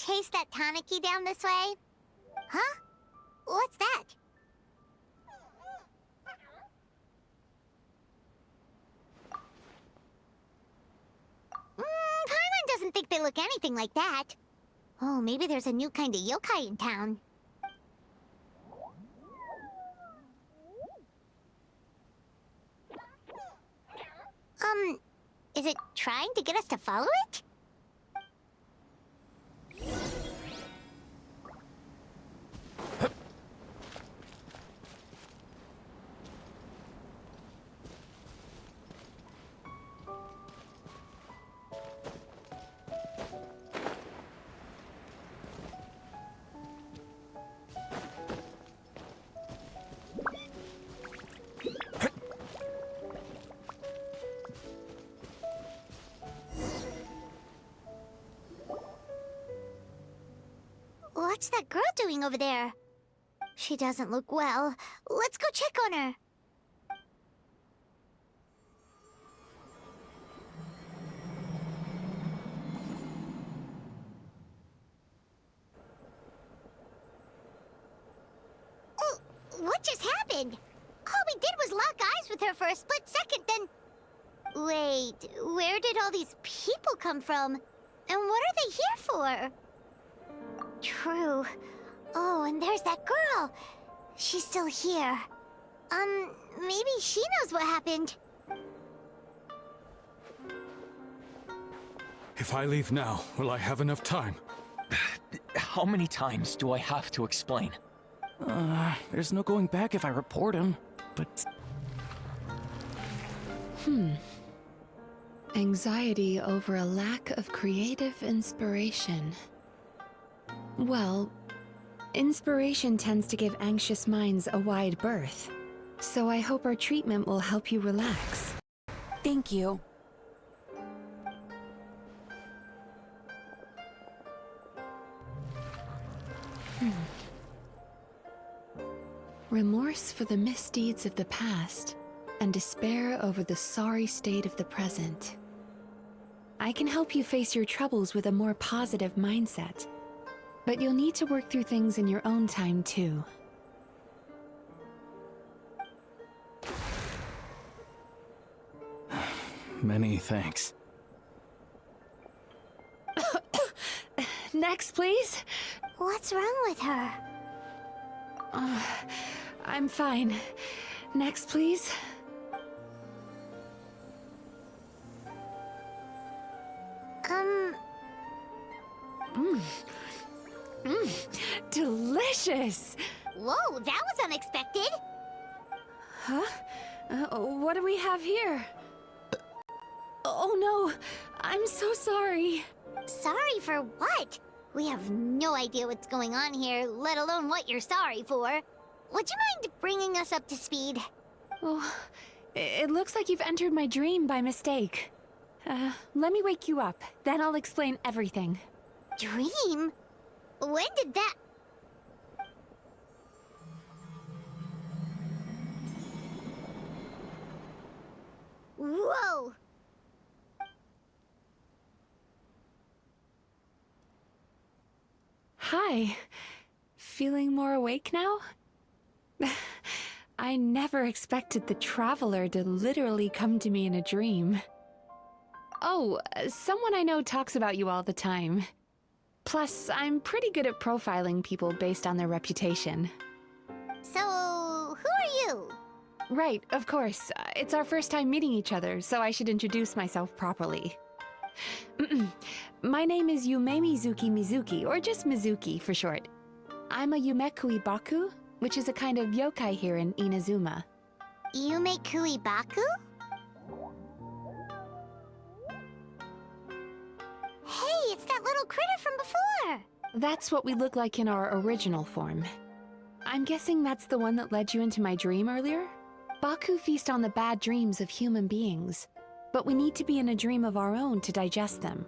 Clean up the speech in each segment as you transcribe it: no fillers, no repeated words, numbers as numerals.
taste that Taniki down this way? Huh? What's that? Paimon doesn't think they look anything like that. Oh, maybe there's a new kind of yokai in town. Is it trying to get us to follow it? What's that girl doing over there? She doesn't look well. Let's go check on her. Oh, what just happened? All we did was lock eyes with her for a split second, then... Wait, where did all these people come from? And what are they here for? True. Oh, and there's that girl. She's still here. Maybe she knows what happened. If I leave now, will I have enough time? How many times do I have to explain? There's no going back if I report him, but... Anxiety over a lack of creative inspiration. Well, inspiration tends to give anxious minds a wide berth, so I hope our treatment will help you relax. Thank you. Remorse for the misdeeds of the past, and despair over the sorry state of the present. I can help you face your troubles with a more positive mindset. But you'll need to work through things in your own time, too. Many thanks. Next, please. What's wrong with her? I'm fine. Next, please. Delicious! Whoa, that was unexpected! Huh? What do we have here? Oh no! I'm so sorry! Sorry for what? We have no idea what's going on here, let alone what you're sorry for. Would you mind bringing us up to speed? Oh, it looks like you've entered my dream by mistake. Let me wake you up, then I'll explain everything. Dream? When did that... Whoa! Hi. Feeling more awake now? I never expected the Traveler to literally come to me in a dream. Oh, someone I know talks about you all the time. Plus, I'm pretty good at profiling people based on their reputation. So, who are you? Right, of course. It's our first time meeting each other, so I should introduce myself properly. My name is Yumenmizuki, or just Mizuki for short. I'm a Yumekui Baku, which is a kind of yokai here in Inazuma. Yumekui Baku? Hey, it's that little critter from before! That's what we look like in our original form. I'm guessing that's the one that led you into my dream earlier? Baku feast on the bad dreams of human beings, but we need to be in a dream of our own to digest them.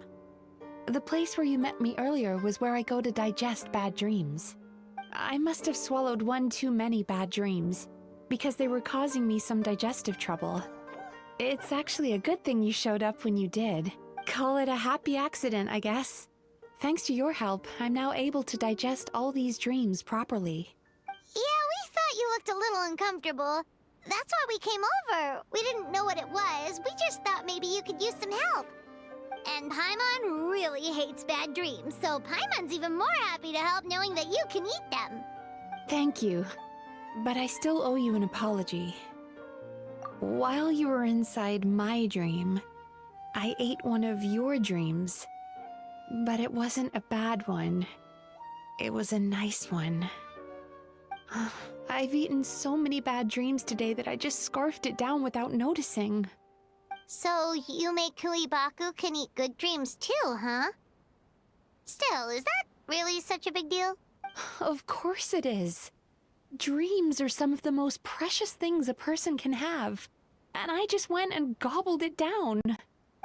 The place where you met me earlier was where I go to digest bad dreams. I must have swallowed one too many bad dreams, because they were causing me some digestive trouble. It's actually a good thing you showed up when you did. Call it a happy accident, I guess. Thanks to your help, I'm now able to digest all these dreams properly. Yeah, we thought you looked a little uncomfortable. That's why we came over. We didn't know what it was. We just thought maybe you could use some help. And Paimon really hates bad dreams, so Paimon's even more happy to help knowing that you can eat them. Thank you, but I still owe you an apology. While you were inside my dream, I ate one of your dreams, but it wasn't a bad one. It was a nice one. I've eaten so many bad dreams today that I just scarfed it down without noticing. So Yume Baku can eat good dreams too, huh? Still, is that really such a big deal? Of course it is. Dreams are some of the most precious things a person can have, and I just went and gobbled it down.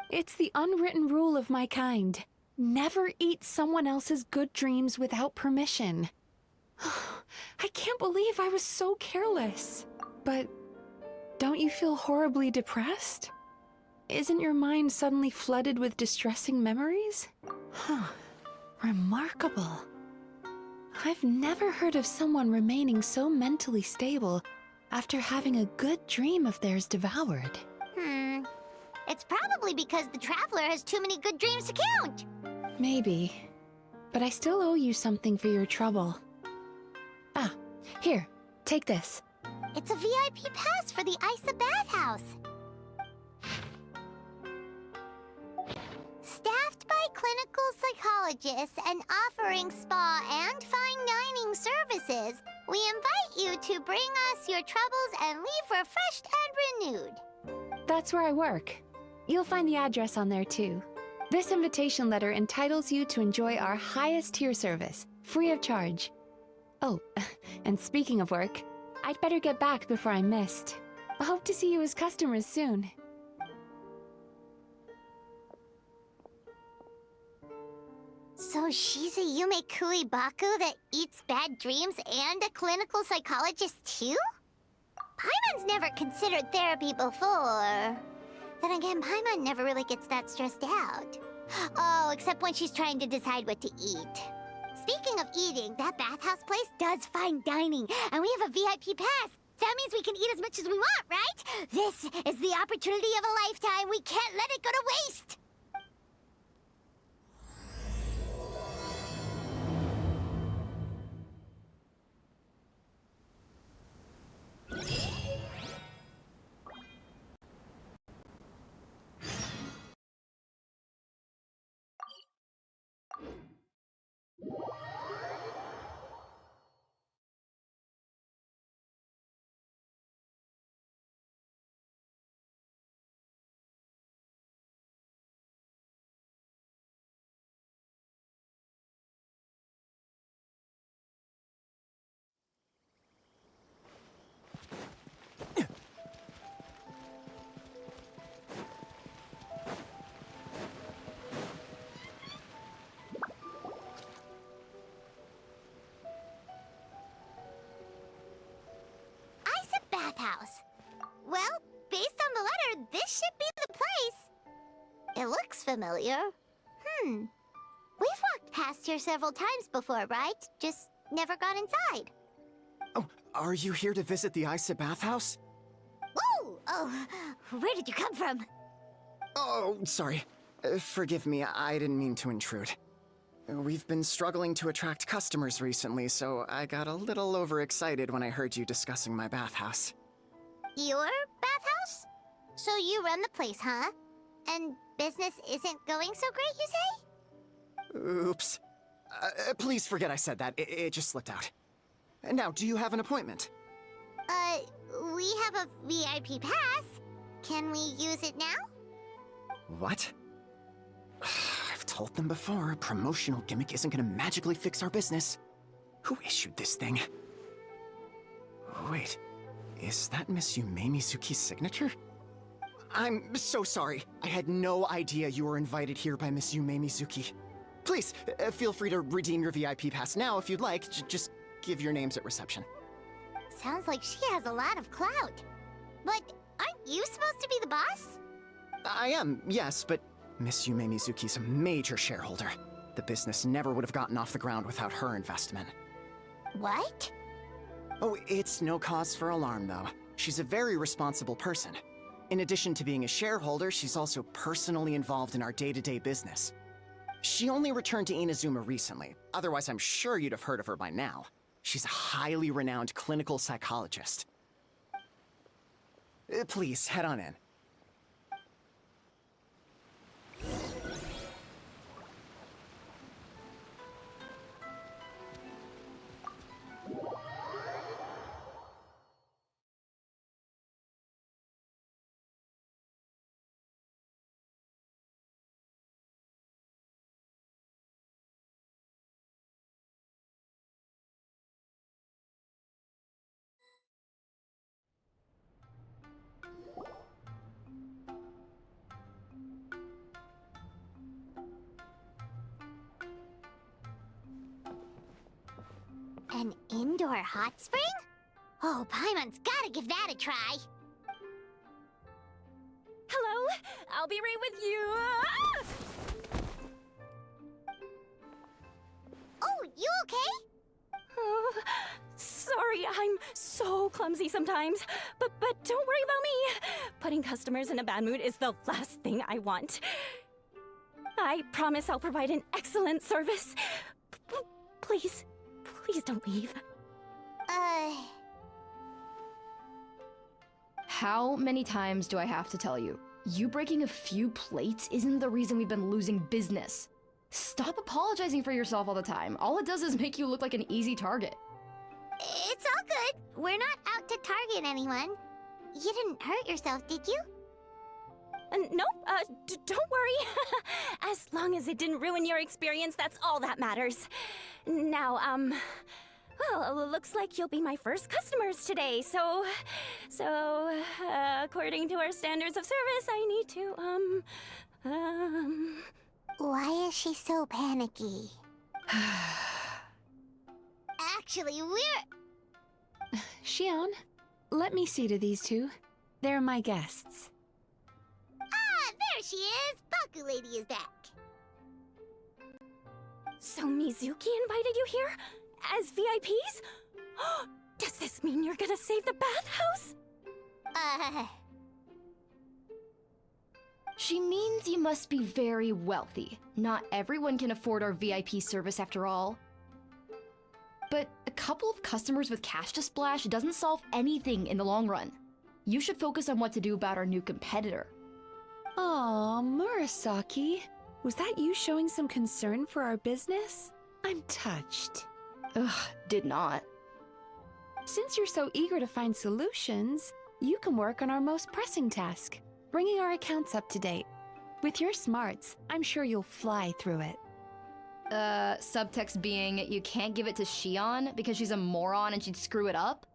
It's the unwritten rule of my kind. Never eat someone else's good dreams without permission. I can't believe I was so careless. But don't you feel horribly depressed? Isn't your mind suddenly flooded with distressing memories? Remarkable. I've never heard of someone remaining so mentally stable after having a good dream of theirs devoured. It's probably because the Traveler has too many good dreams to count. Maybe. But I still owe you something for your trouble. Ah, here, take this. It's a VIP pass for the Isa bathhouse. Staffed by clinical psychologists and offering spa and fine dining services, we invite you to bring us your troubles and leave refreshed and renewed. That's where I work. You'll find the address on there too. This invitation letter entitles you to enjoy our highest tier service, free of charge. Oh, and speaking of work, I'd better get back before I'm missed. I hope to see you as customers soon. So she's a Yume Baku that eats bad dreams and a clinical psychologist too? Paimon's never considered therapy before. Then again, Paimon never really gets that stressed out. Oh, except when she's trying to decide what to eat. Speaking of eating, that bathhouse place does fine dining, and we have a VIP pass. That means we can eat as much as we want, right? This is the opportunity of a lifetime. We can't let it go to waste. Bathhouse. Well, based on the letter, this should be the place. It looks familiar. We've walked past here several times before, right? Just never gone inside. Oh, are you here to visit the Isa bathhouse? Whoa! Oh, where did you come from? Oh, sorry. Forgive me, I didn't mean to intrude. We've been struggling to attract customers recently, so I got a little overexcited when I heard you discussing my bathhouse. Your bathhouse? So you run the place, huh? And business isn't going so great, you say? Oops. Please forget I said that. It just slipped out. Now, do you have an appointment? We have a VIP pass. Can we use it now? What? I've told them before, a promotional gimmick isn't gonna magically fix our business. Who issued this thing? Wait, is that Miss Yumenmizuki's signature? I'm so sorry. I had no idea you were invited here by Miss Yumenmizuki. Please, feel free to redeem your VIP pass now if you'd like. Just give your names at reception. Sounds like she has a lot of clout. But aren't you supposed to be the boss? I am, yes, but Miss Yumenmizuki's a major shareholder. The business never would have gotten off the ground without her investment. What? Oh, it's no cause for alarm, though. She's a very responsible person. In addition to being a shareholder, she's also personally involved in our day-to-day business. She only returned to Inazuma recently, otherwise I'm sure you'd have heard of her by now. She's a highly renowned clinical psychologist. Please, head on in. An indoor hot spring? Oh, Paimon's gotta give that a try. Hello, I'll be right with you. Ah! Oh, you okay? Oh, sorry, I'm so clumsy sometimes. But don't worry about me. Putting customers in a bad mood is the last thing I want. I promise I'll provide an excellent service. Please, please don't leave. How many times do I have to tell you? You breaking a few plates isn't the reason we've been losing business. Stop apologizing for yourself all the time. All it does is make you look like an easy target. It's all good. We're not out to target anyone. You didn't hurt yourself, did you? Nope, don't worry. As long as it didn't ruin your experience, that's all that matters. Now, well, looks like you'll be my first customers today, so, according to our standards of service, I need to, Why is she so panicky? Actually, we're... Xion, let me see to these two. They're my guests. Ah, there she is! Baku Lady is back. So Mizuki invited you here? As VIPs? Does this mean you're gonna save the bathhouse? She means you must be very wealthy. Not everyone can afford our VIP service after all. But a couple of customers with cash to splash doesn't solve anything in the long run. You should focus on what to do about our new competitor. Aw, Murasaki. Was that you showing some concern for our business? I'm touched. Ugh, did not. Since you're so eager to find solutions, you can work on our most pressing task, bringing our accounts up to date. With your smarts, I'm sure you'll fly through it. Subtext being, you can't give it to Xion because she's a moron and she'd screw it up?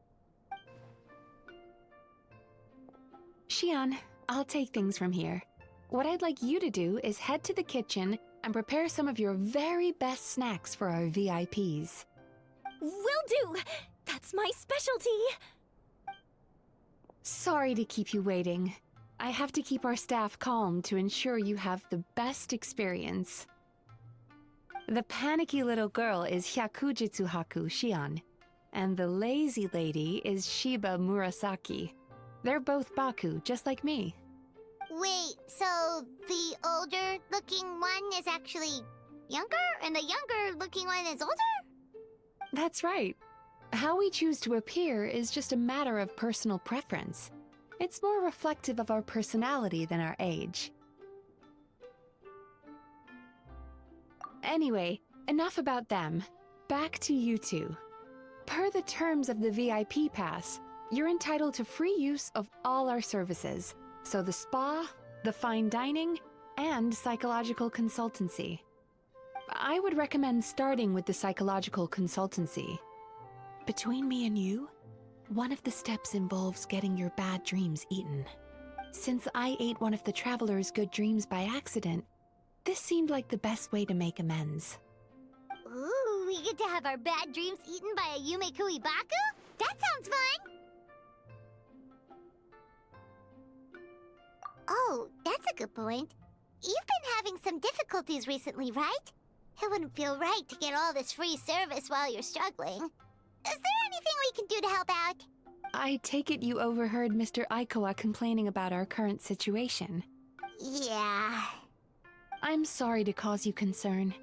Xion, I'll take things from here. What I'd like you to do is head to the kitchen and prepare some of your very best snacks for our VIPs. Will do! That's my specialty! Sorry to keep you waiting. I have to keep our staff calm to ensure you have the best experience. The panicky little girl is Hyakujitsu Haku Xion, and the lazy lady is Shiba Murasaki. They're both Baku, just like me. Wait, so the older-looking one is actually younger, and the younger-looking one is older? That's right. How we choose to appear is just a matter of personal preference. It's more reflective of our personality than our age. Anyway, enough about them. Back to you two. Per the terms of the VIP pass, you're entitled to free use of all our services. So the spa, the fine dining, and psychological consultancy. I would recommend starting with the psychological consultancy. Between me and you, one of the steps involves getting your bad dreams eaten. Since I ate one of the traveler's good dreams by accident, this seemed like the best way to make amends. Ooh, we get to have our bad dreams eaten by a Yumekui Baku? That sounds fun! Oh, that's a good point. You've been having some difficulties recently, right? It wouldn't feel right to get all this free service while you're struggling. Is there anything we can do to help out? I take it you overheard Mr. Aikawa complaining about our current situation. Yeah. I'm sorry to cause you concern.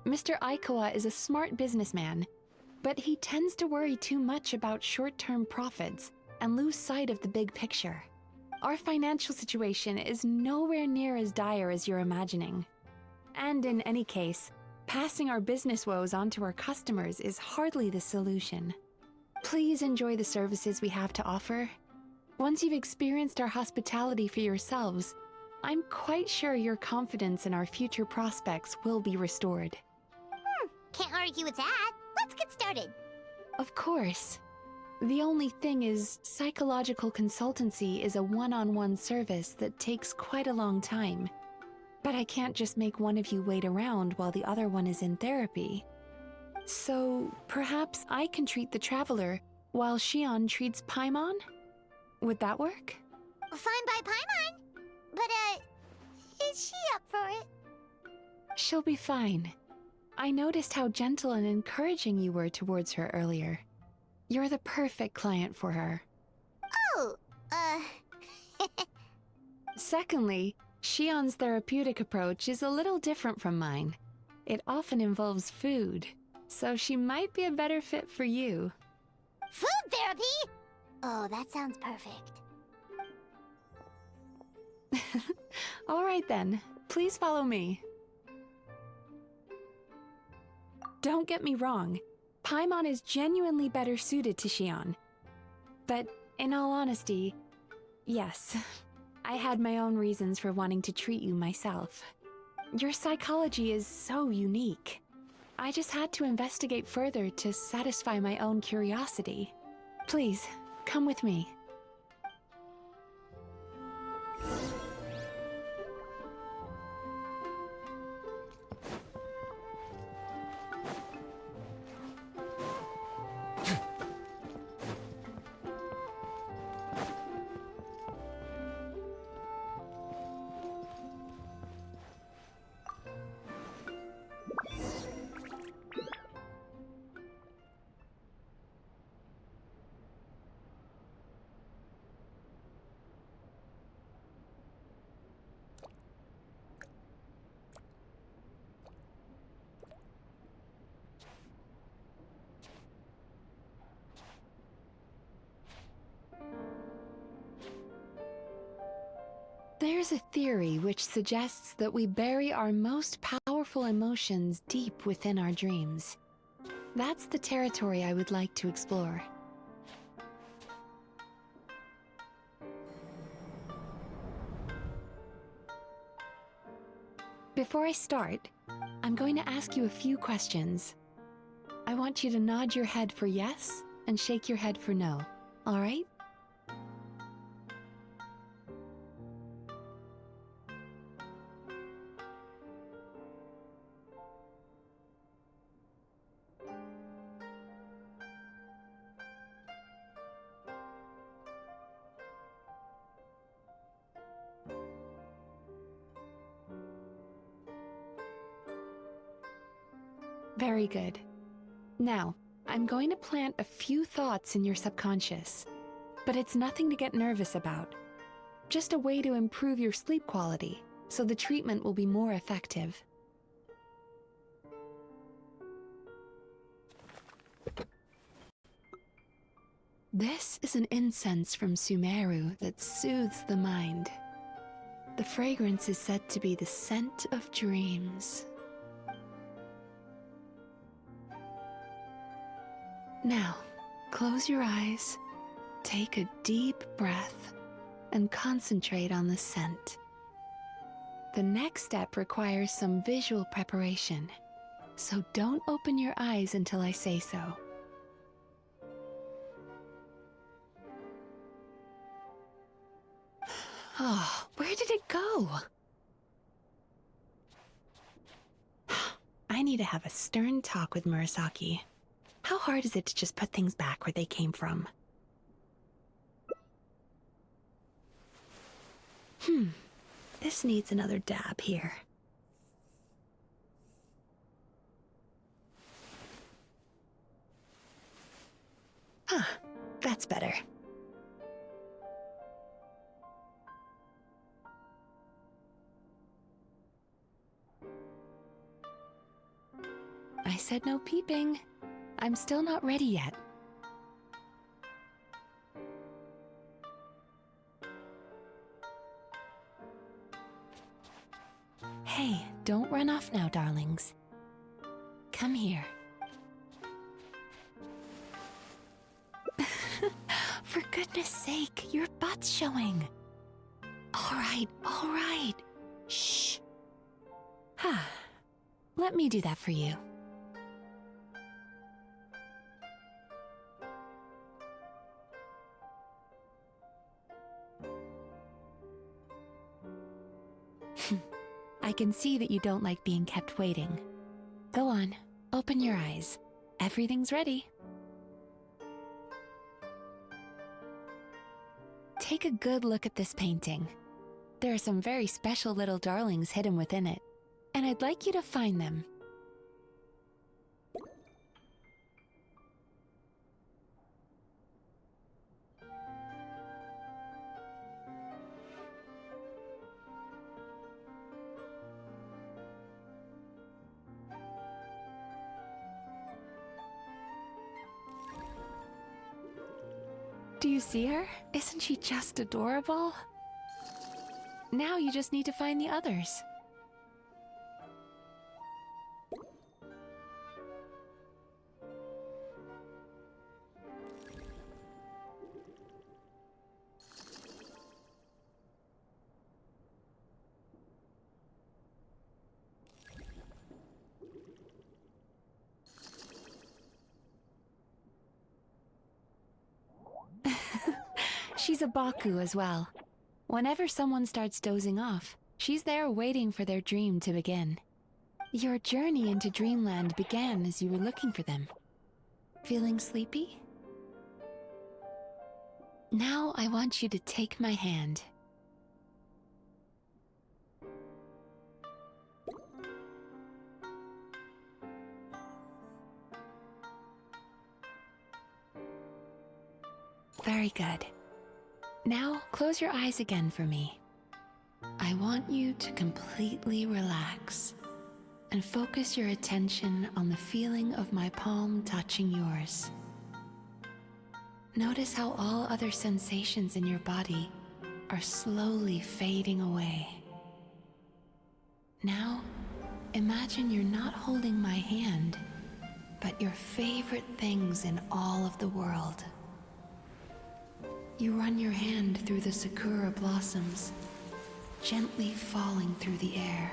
Mr. Aikawa is a smart businessman, but he tends to worry too much about short-term profits and lose sight of the big picture. Our financial situation is nowhere near as dire as you're imagining. And in any case, passing our business woes on to our customers is hardly the solution. Please enjoy the services we have to offer. Once you've experienced our hospitality for yourselves, I'm quite sure your confidence in our future prospects will be restored. Can't argue with that. Let's get started. Of course. The only thing is, psychological consultancy is a one-on-one service that takes quite a long time. But I can't just make one of you wait around while the other one is in therapy. So, perhaps I can treat the traveler while Shion treats Paimon? Would that work? Fine by Paimon. But, is she up for it? She'll be fine. I noticed how gentle and encouraging you were towards her earlier. You're the perfect client for her. Oh, Secondly, Shion's therapeutic approach is a little different from mine. It often involves food, so she might be a better fit for you. food therapy? Oh, that sounds perfect. All right then, please follow me. Don't get me wrong, Paimon is genuinely better suited to Shion. But in all honesty, yes, I had my own reasons for wanting to treat you myself. Your psychology is so unique. I just had to investigate further to satisfy my own curiosity. Please, come with me. There's a theory which suggests that we bury our most powerful emotions deep within our dreams. That's the territory I would like to explore. Before I start, I'm going to ask you a few questions. I want you to nod your head for yes and shake your head for no, all right? Very good. Now, I'm going to plant a few thoughts in your subconscious, but it's nothing to get nervous about. Just a way to improve your sleep quality, so the treatment will be more effective. This is an incense from Sumeru that soothes the mind. The fragrance is said to be the scent of dreams. Now, close your eyes, take a deep breath, and concentrate on the scent. The next step requires some visual preparation, so don't open your eyes until I say so. Oh, where did it go? I need to have a stern talk with Murasaki. How hard is it to just put things back where they came from? This needs another dab here. That's better. I said no peeping. I'm still not ready yet. Hey, don't run off now, darlings. Come here. For goodness sake, your butt's showing. All right. Shh. Let me do that for you. I can see that you don't like being kept waiting. Go on, open your eyes. Everything's ready. Take a good look at this painting. There are some very special little darlings hidden within it, and I'd like you to find them. Do you see her? Isn't she just adorable? Now you just need to find the others. She's a Baku as well. Whenever someone starts dozing off, she's there waiting for their dream to begin. Your journey into Dreamland began as you were looking for them. Feeling sleepy? Now I want you to take my hand. Very good. Now, close your eyes again for me. I want you to completely relax and focus your attention on the feeling of my palm touching yours. Notice how all other sensations in your body are slowly fading away. Now, imagine you're not holding my hand, but your favorite things in all of the world. You run your hand through the sakura blossoms, gently falling through the air.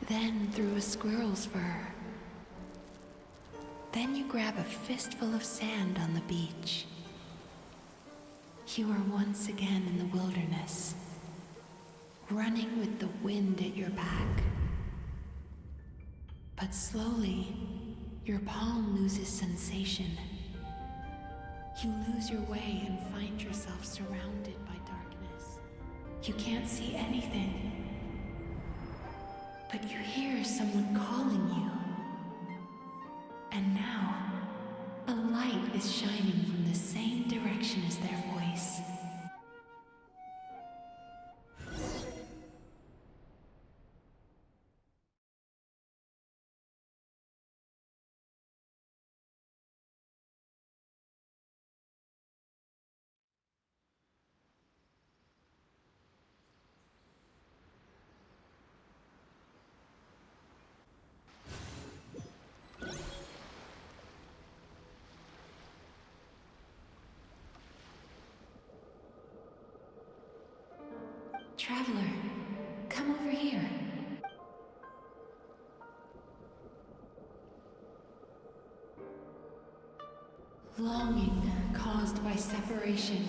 Then through a squirrel's fur. Then you grab a fistful of sand on the beach. You are once again in the wilderness, running with the wind at your back. But slowly, your palm loses sensation. You lose your way and find yourself surrounded by darkness. You can't see anything, but you hear someone calling you. And now, a light is shining from the same direction as their voice. Traveler, come over here. Longing caused by separation.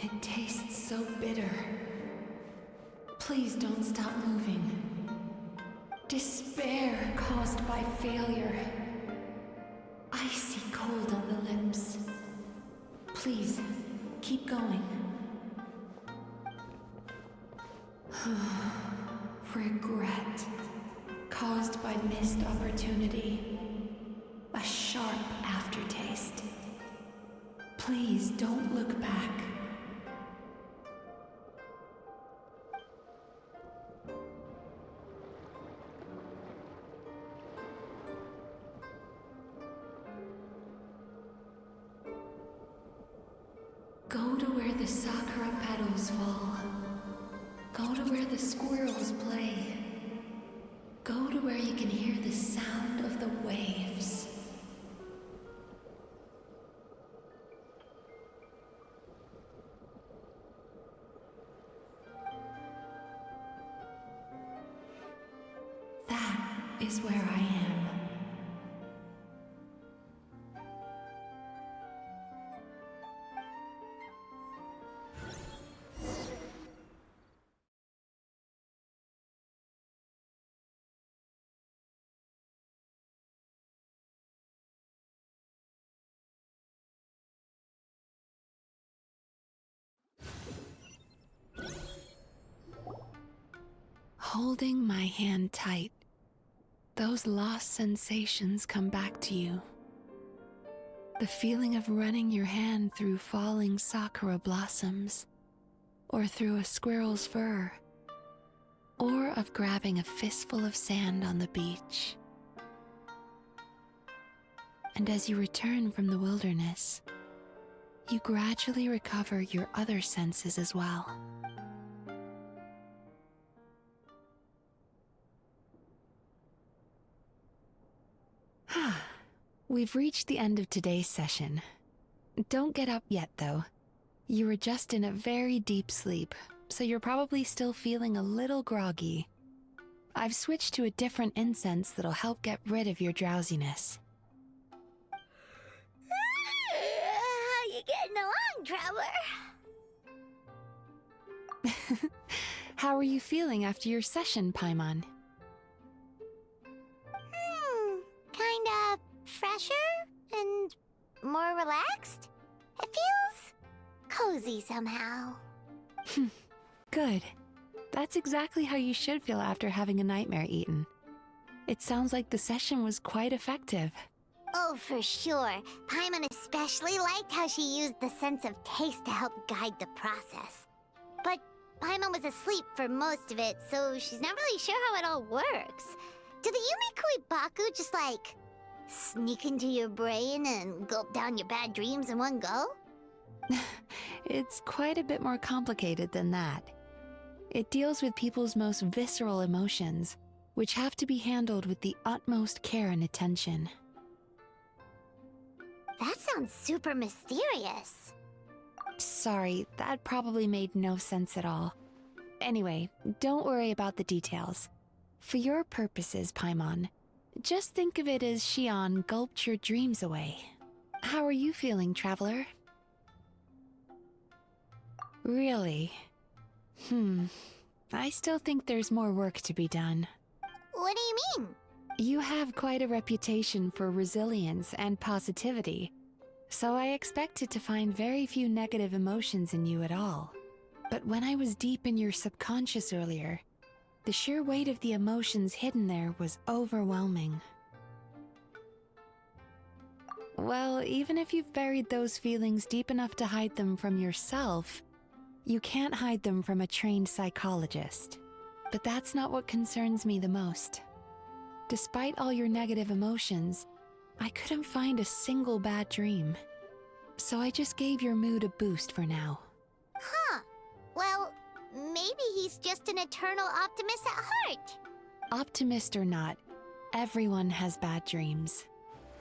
It tastes so bitter. Please don't stop moving. Despair caused by failure. Icy cold on the lips. Please, keep going. Regret caused by missed opportunity. A sharp aftertaste. Please don't look back. Go to where the sakura petals fall. Go to where the squirrels play. Go to where you can hear the sound of the waves. That is where I am. Holding my hand tight, those lost sensations come back to you. The feeling of running your hand through falling sakura blossoms, or through a squirrel's fur, or of grabbing a fistful of sand on the beach. And as you return from the wilderness, you gradually recover your other senses as well. We've reached the end of today's session. Don't get up yet, though. You were just in a very deep sleep, so you're probably still feeling a little groggy. I've switched to a different incense that'll help get rid of your drowsiness. How you getting along, Traveler? How are you feeling after your session, Paimon? Kinda fresher and more relaxed. It feels cozy somehow. Good. That's exactly how you should feel after having a nightmare eaten. It sounds like the session was quite effective. Oh, for sure. Paimon especially liked how she used the sense of taste to help guide the process. But Paimon was asleep for most of it, so she's not really sure how it all works. Do the Yumikui Baku just like sneak into your brain and gulp down your bad dreams in one go? It's quite a bit more complicated than that. It deals with people's most visceral emotions, which have to be handled with the utmost care and attention. That sounds super mysterious. Sorry, that probably made no sense at all. Anyway, don't worry about the details. For your purposes, Paimon, just think of it as Xion gulped your dreams away. How are you feeling, Traveler? Really? I still think there's more work to be done. What do you mean? You have quite a reputation for resilience and positivity, so I expected to find very few negative emotions in you at all. But when I was deep in your subconscious earlier, the sheer weight of the emotions hidden there was overwhelming. Well, even if you've buried those feelings deep enough to hide them from yourself, you can't hide them from a trained psychologist. But that's not what concerns me the most. Despite all your negative emotions, I couldn't find a single bad dream. So I just gave your mood a boost for now. Huh. Well, maybe he's just an eternal optimist at heart. Optimist or not, everyone has bad dreams.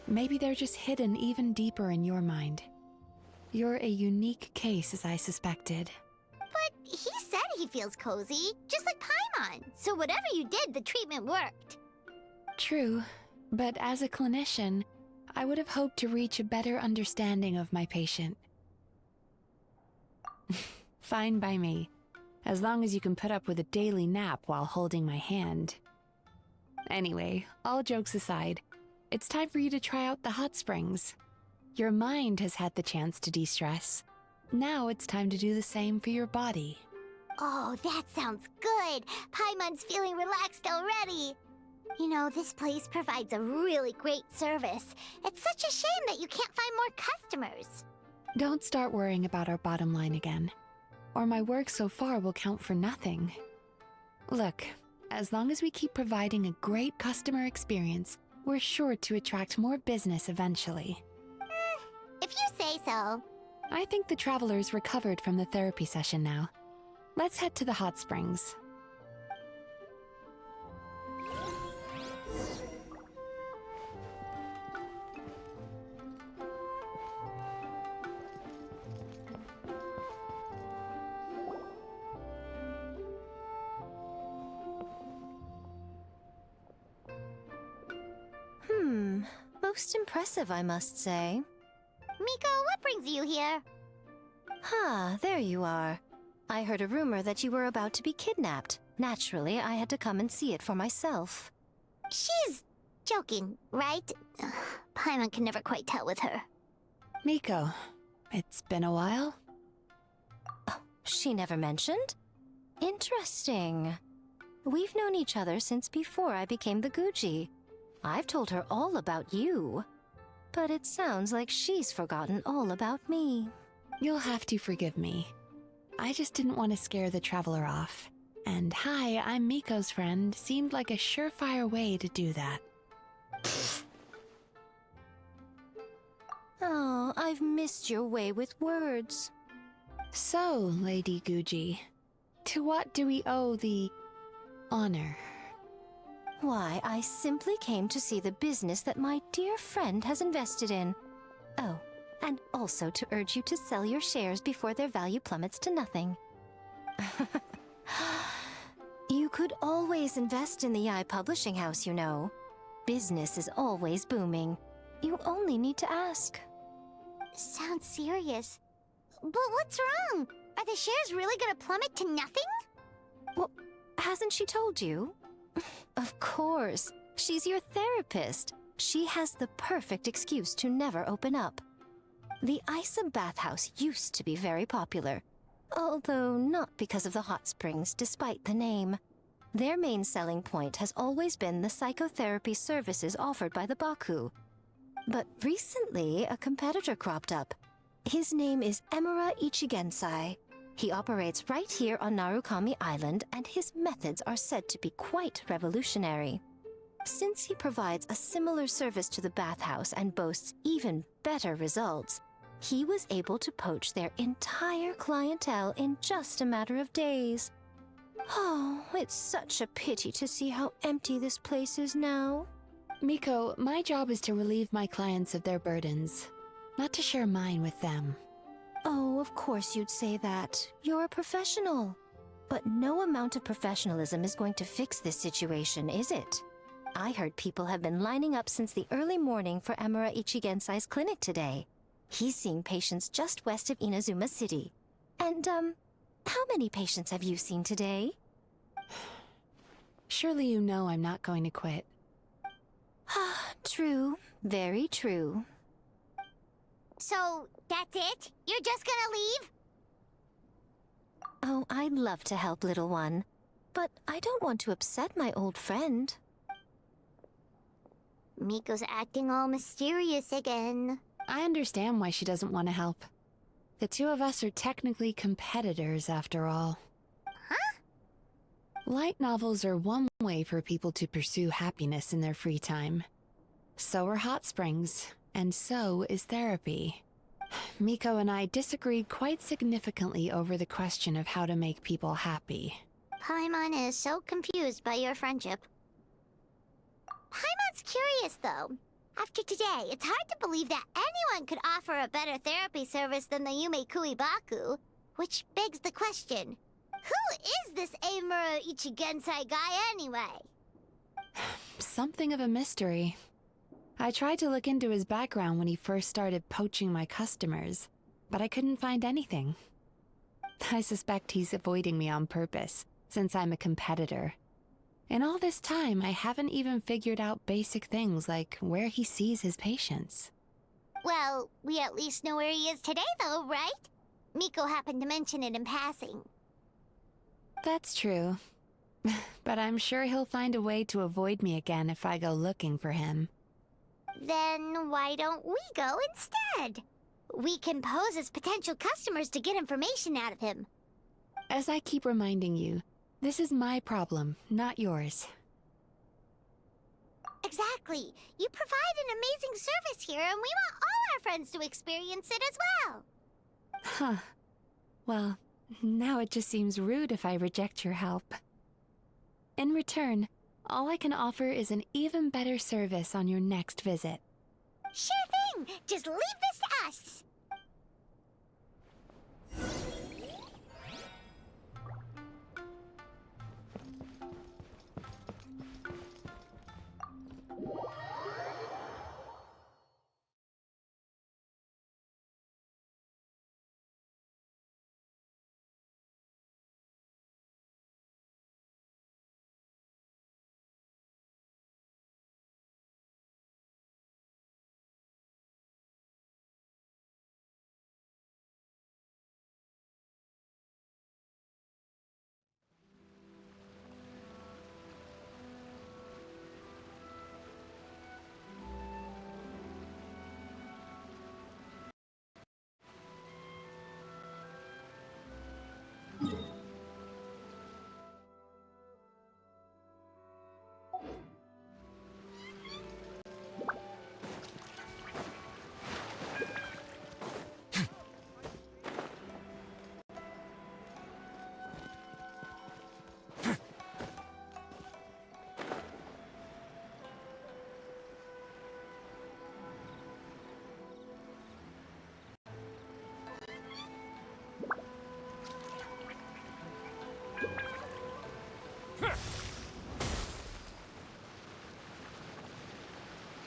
Maybe they're just hidden even deeper in your mind. You're a unique case, as I suspected. But he said he feels cozy, just like Paimon. So whatever you did, the treatment worked. True, but as a clinician, I would have hoped to reach a better understanding of my patient. Fine by me, as long as you can put up with a daily nap while holding my hand. Anyway, all jokes aside, it's time for you to try out the hot springs. Your mind has had the chance to de-stress. Now it's time to do the same for your body. Oh, that sounds good. Paimon's feeling relaxed already. You know, this place provides a really great service. It's such a shame that you can't find more customers. Don't start worrying about our bottom line again, or my work so far will count for nothing. Look, as long as we keep providing a great customer experience, we're sure to attract more business eventually. If you say so. I think the travelers recovered from the therapy session now. Let's head to the hot springs. Most impressive, I must say. Miko, what brings you here? There you are. I heard a rumor that you were about to be kidnapped. Naturally, I had to come and see it for myself. She's joking, right? Paimon can never quite tell with her. Miko, it's been a while? She never mentioned? Interesting. We've known each other since before I became the Guji. I've told her all about you. But it sounds like she's forgotten all about me. You'll have to forgive me. I just didn't want to scare the traveler off. And hi, I'm Miko's friend seemed like a surefire way to do that. Oh, I've missed your way with words. So, Lady Guji, to what do we owe the honor? Why, I simply came to see the business that my dear friend has invested in. Oh, and also to urge you to sell your shares before their value plummets to nothing. You could always invest in the Yae Publishing House, you know. Business is always booming. You only need to ask. Sounds serious. But what's wrong? Are the shares really gonna plummet to nothing? Well, hasn't she told you? Of course. She's your therapist. She has the perfect excuse to never open up. The Isa bathhouse used to be very popular, although not because of the hot springs, despite the name. Their main selling point has always been the psychotherapy services offered by the Baku. But recently, a competitor cropped up. His name is Emura Ichigensai. He operates right here on Narukami Island, and his methods are said to be quite revolutionary. Since he provides a similar service to the bathhouse and boasts even better results, he was able to poach their entire clientele in just a matter of days. Oh, it's such a pity to see how empty this place is now. Miko, my job is to relieve my clients of their burdens, not to share mine with them. Oh, of course you'd say that. You're a professional. But no amount of professionalism is going to fix this situation, is it? I heard people have been lining up since the early morning for Emura Ichigensai's clinic today. He's seeing patients just west of Inazuma City. And, how many patients have you seen today? Surely you know I'm not going to quit. True. Very true. So, that's it? You're just gonna leave? Oh, I'd love to help, little one. But I don't want to upset my old friend. Miko's acting all mysterious again. I understand why she doesn't want to help. The two of us are technically competitors, after all. Huh? Light novels are one way for people to pursue happiness in their free time. So are hot springs, and so is therapy. Miko and I disagreed quite significantly over the question of how to make people happy. Paimon is so confused by your friendship. Paimon's curious, though. After today, it's hard to believe that anyone could offer a better therapy service than the Yumekui Baku. Which begs the question, who is this Emura Ichigensai guy anyway? Something of a mystery. I tried to look into his background when he first started poaching my customers, but I couldn't find anything. I suspect he's avoiding me on purpose, since I'm a competitor. In all this time, I haven't even figured out basic things like where he sees his patients. Well, we at least know where he is today, though, right? Miko happened to mention it in passing. That's true. But I'm sure he'll find a way to avoid me again if I go looking for him. Then why don't we go instead? we can pose as potential customers to get information out of him. As I keep reminding you, this is my problem, not yours. Exactly. You provide an amazing service here, and we want all our friends to experience it as well. Huh. Well, now it just seems rude if I reject your help. In return, all I can offer is an even better service on your next visit. Sure thing. Just leave this to us.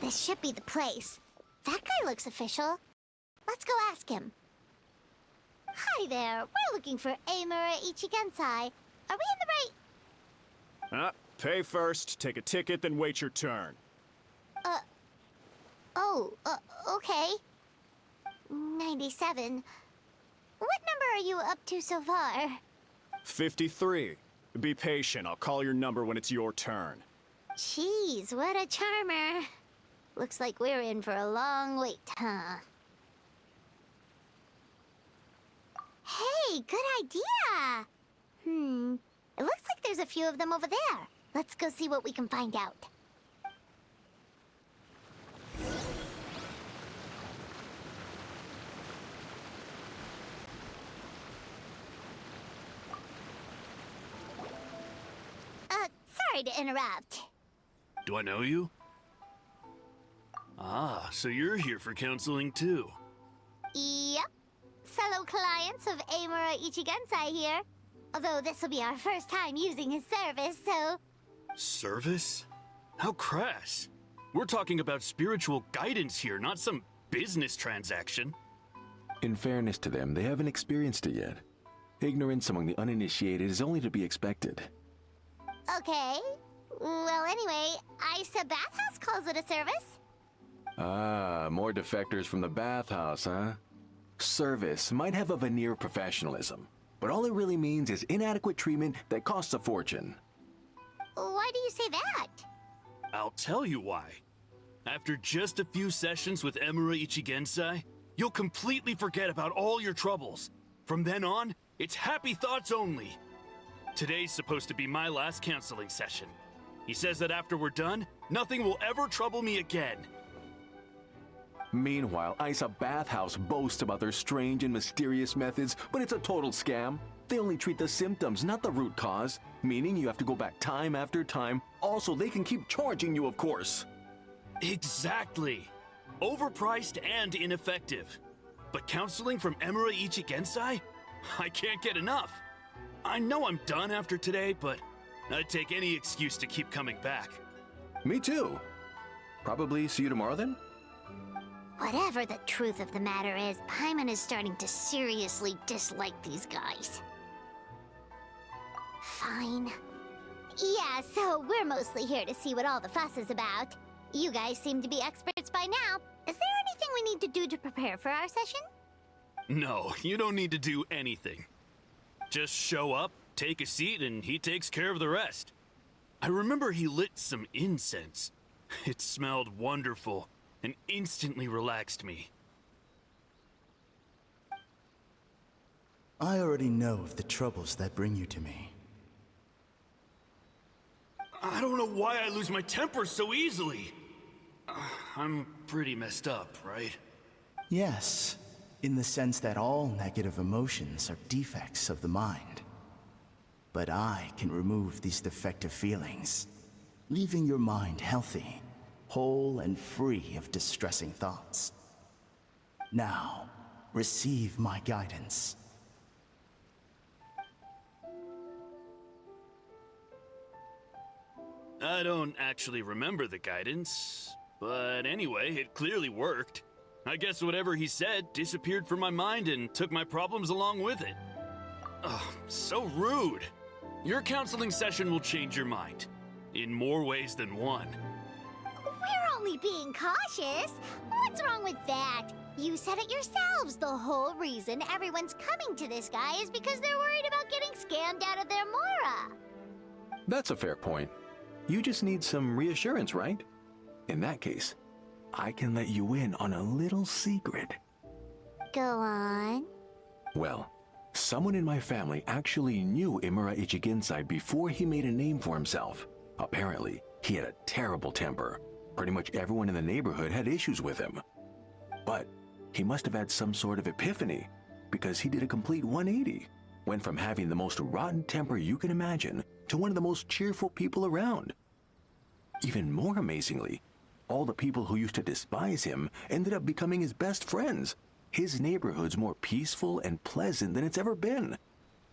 This should be the place. That guy looks official. Let's go ask him. Hi there. We're looking for Amura Ichigensai. Are we in the right... Pay first, take a ticket, then wait your turn. Okay. 97. What number are you up to so far? 53. Be patient, I'll call your number when it's your turn. Jeez, what a charmer. Looks like we're in for a long wait, huh? Hey, good idea! It looks like there's a few of them over there. Let's go see what we can find out. Sorry to interrupt. Do I know you? Ah, so you're here for counseling too. Yep. Fellow clients of Amura Ichigensai here. Although this will be our first time using his service, so... Service? How crass. We're talking about spiritual guidance here, not some business transaction. In fairness to them, they haven't experienced it yet. Ignorance among the uninitiated is only to be expected. Okay. Well, anyway, Isa Bathhouse calls it a service. Ah, more defectors from the bathhouse, huh? Service might have a veneer of professionalism, but all it really means is inadequate treatment that costs a fortune. Why do you say that? I'll tell you why. After just a few sessions with Amura Ichigensai, you'll completely forget about all your troubles. From then on, it's happy thoughts only. Today's supposed to be my last counseling session. He says that after we're done, nothing will ever trouble me again. Meanwhile, Isa Bathhouse boasts about their strange and mysterious methods, but it's a total scam. They only treat the symptoms, not the root cause, meaning you have to go back time after time. Also, they can keep charging you, of course. Exactly. Overpriced and ineffective. But counseling from Amura Ichigensai? I can't get enough. I know I'm done after today, but I'd take any excuse to keep coming back. Me too. Probably see you tomorrow then? Whatever the truth of the matter is, Paimon is starting to seriously dislike these guys. Fine. Yeah, so we're mostly here to see what all the fuss is about. You guys seem to be experts by now. Is there anything we need to do to prepare for our session? No, you don't need to do anything. Just show up, take a seat, and he takes care of the rest. I remember he lit some incense. It smelled wonderful and instantly relaxed me. I already know of the troubles that bring you to me. I don't know why I lose my temper so easily. I'm pretty messed up, right? Yes, in the sense that all negative emotions are defects of the mind. But I can remove these defective feelings, leaving your mind healthy, whole and free of distressing thoughts. Now, receive my guidance. I don't actually remember the guidance, but anyway, it clearly worked. I guess whatever he said disappeared from my mind and took my problems along with it. Ugh, so rude. Your counseling session will change your mind. In more ways than one. We're only being cautious. What's wrong with that? You said it yourselves. The whole reason everyone's coming to this guy is because they're worried about getting scammed out of their Mora. That's a fair point. You just need some reassurance, right? In that case, I can let you in on a little secret. Go on. Well, someone in my family actually knew Imura Ichigensai before he made a name for himself. Apparently, he had a terrible temper. Pretty much everyone in the neighborhood had issues with him. But he must have had some sort of epiphany, because he did a complete 180. Went from having the most rotten temper you can imagine to one of the most cheerful people around. Even more amazingly, all the people who used to despise him ended up becoming his best friends. His neighborhood's more peaceful and pleasant than it's ever been.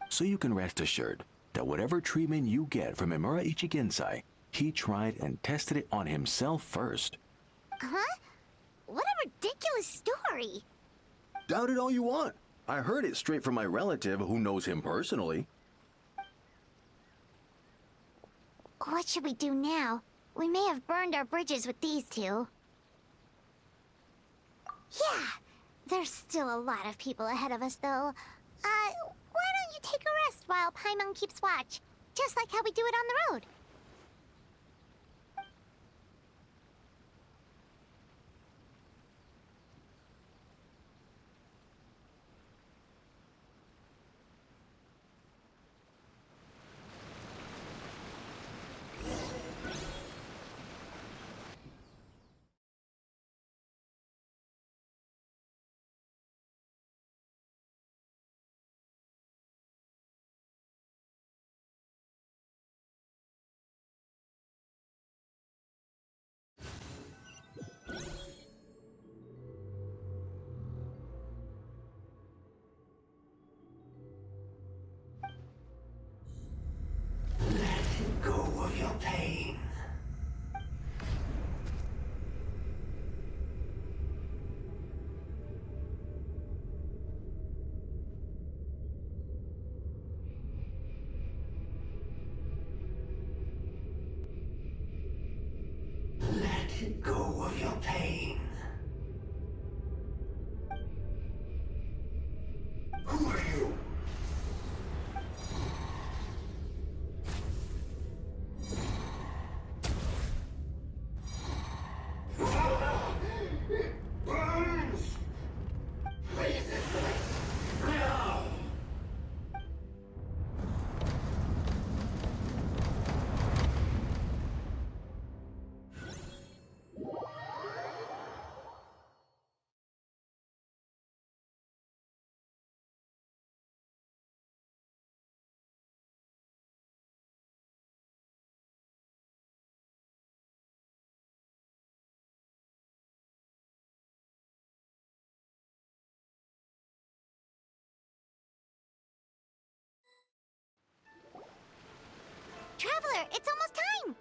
So you can rest assured that whatever treatment you get from Imura Ichigensai, he tried and tested it on himself first. Huh? What a ridiculous story. Doubt it all you want. I heard it straight from my relative who knows him personally. What should we do now? We may have burned our bridges with these two. Yeah, there's still a lot of people ahead of us, though. Why don't you take a rest while Paimon keeps watch? Just like how we do it on the road. Go of your pain. Let go of your pain. Who are you? Traveler, it's almost time!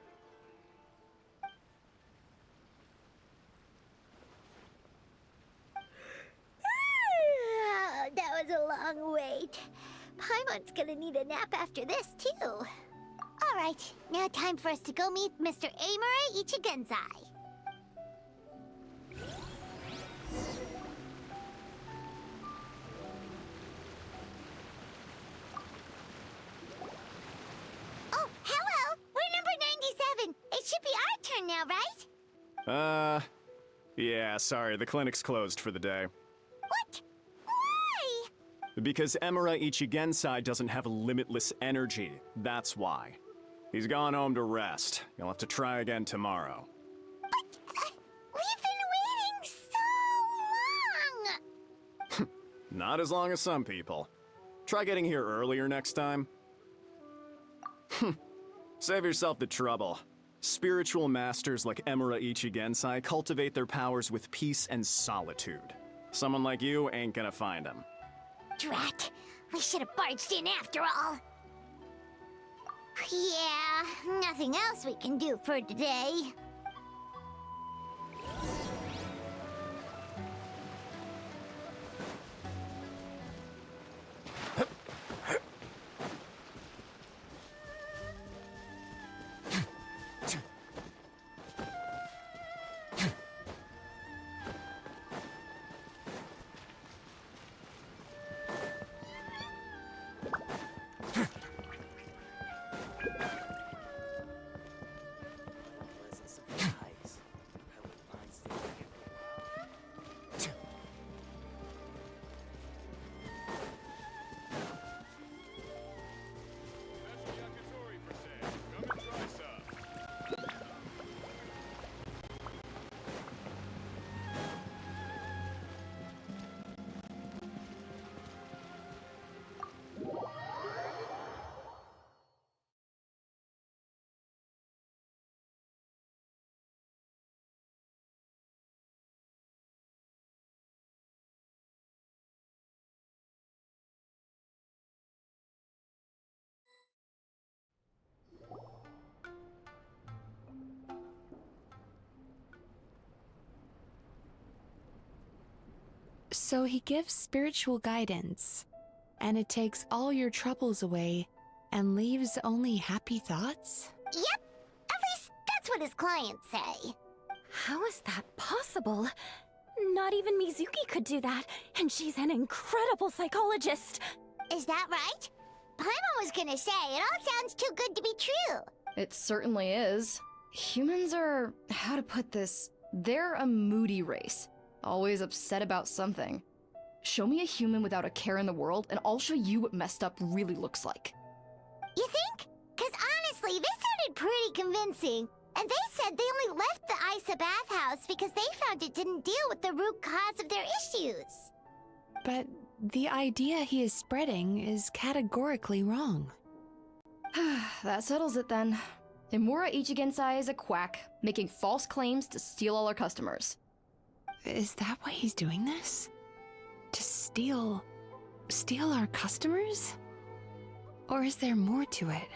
That was a long wait. Paimon's gonna need a nap after this, too. Alright, now time for us to go meet Mr. Imura Ichigensai. Oh, hello! We're number 97! It should be our turn now, right? Yeah, sorry, the clinic's closed for the day. What? Why? Because Emura Ichigensai doesn't have limitless energy, that's why. He's gone home to rest. You'll have to try again tomorrow. But we've been waiting so long! Not as long as some people. Try getting here earlier next time. Save yourself the trouble. Spiritual masters like Emura Ichigensai cultivate their powers with peace and solitude. Someone like you ain't gonna find them. Drat, we should have barged in after all. Yeah, nothing else we can do for today. So he gives spiritual guidance, and it takes all your troubles away and leaves only happy thoughts? Yep, at least that's what his clients say. How is that possible? Not even Mizuki could do that, and she's an incredible psychologist. Is that right? Paimon was gonna say, it all sounds too good to be true. It certainly is. Humans are, how to put this, they're a moody race. Always upset about something. Show me a human without a care in the world, and I'll show you what messed up really looks like. You think? Cause honestly, this sounded pretty convincing. And they said they only left the Isa bathhouse because they found it didn't deal with the root cause of their issues. But the idea he is spreading is categorically wrong. That settles it then. Emura Ichigensai is a quack, making false claims to steal all our customers. Is that why he's doing this? To steal our customers? Or is there more to it?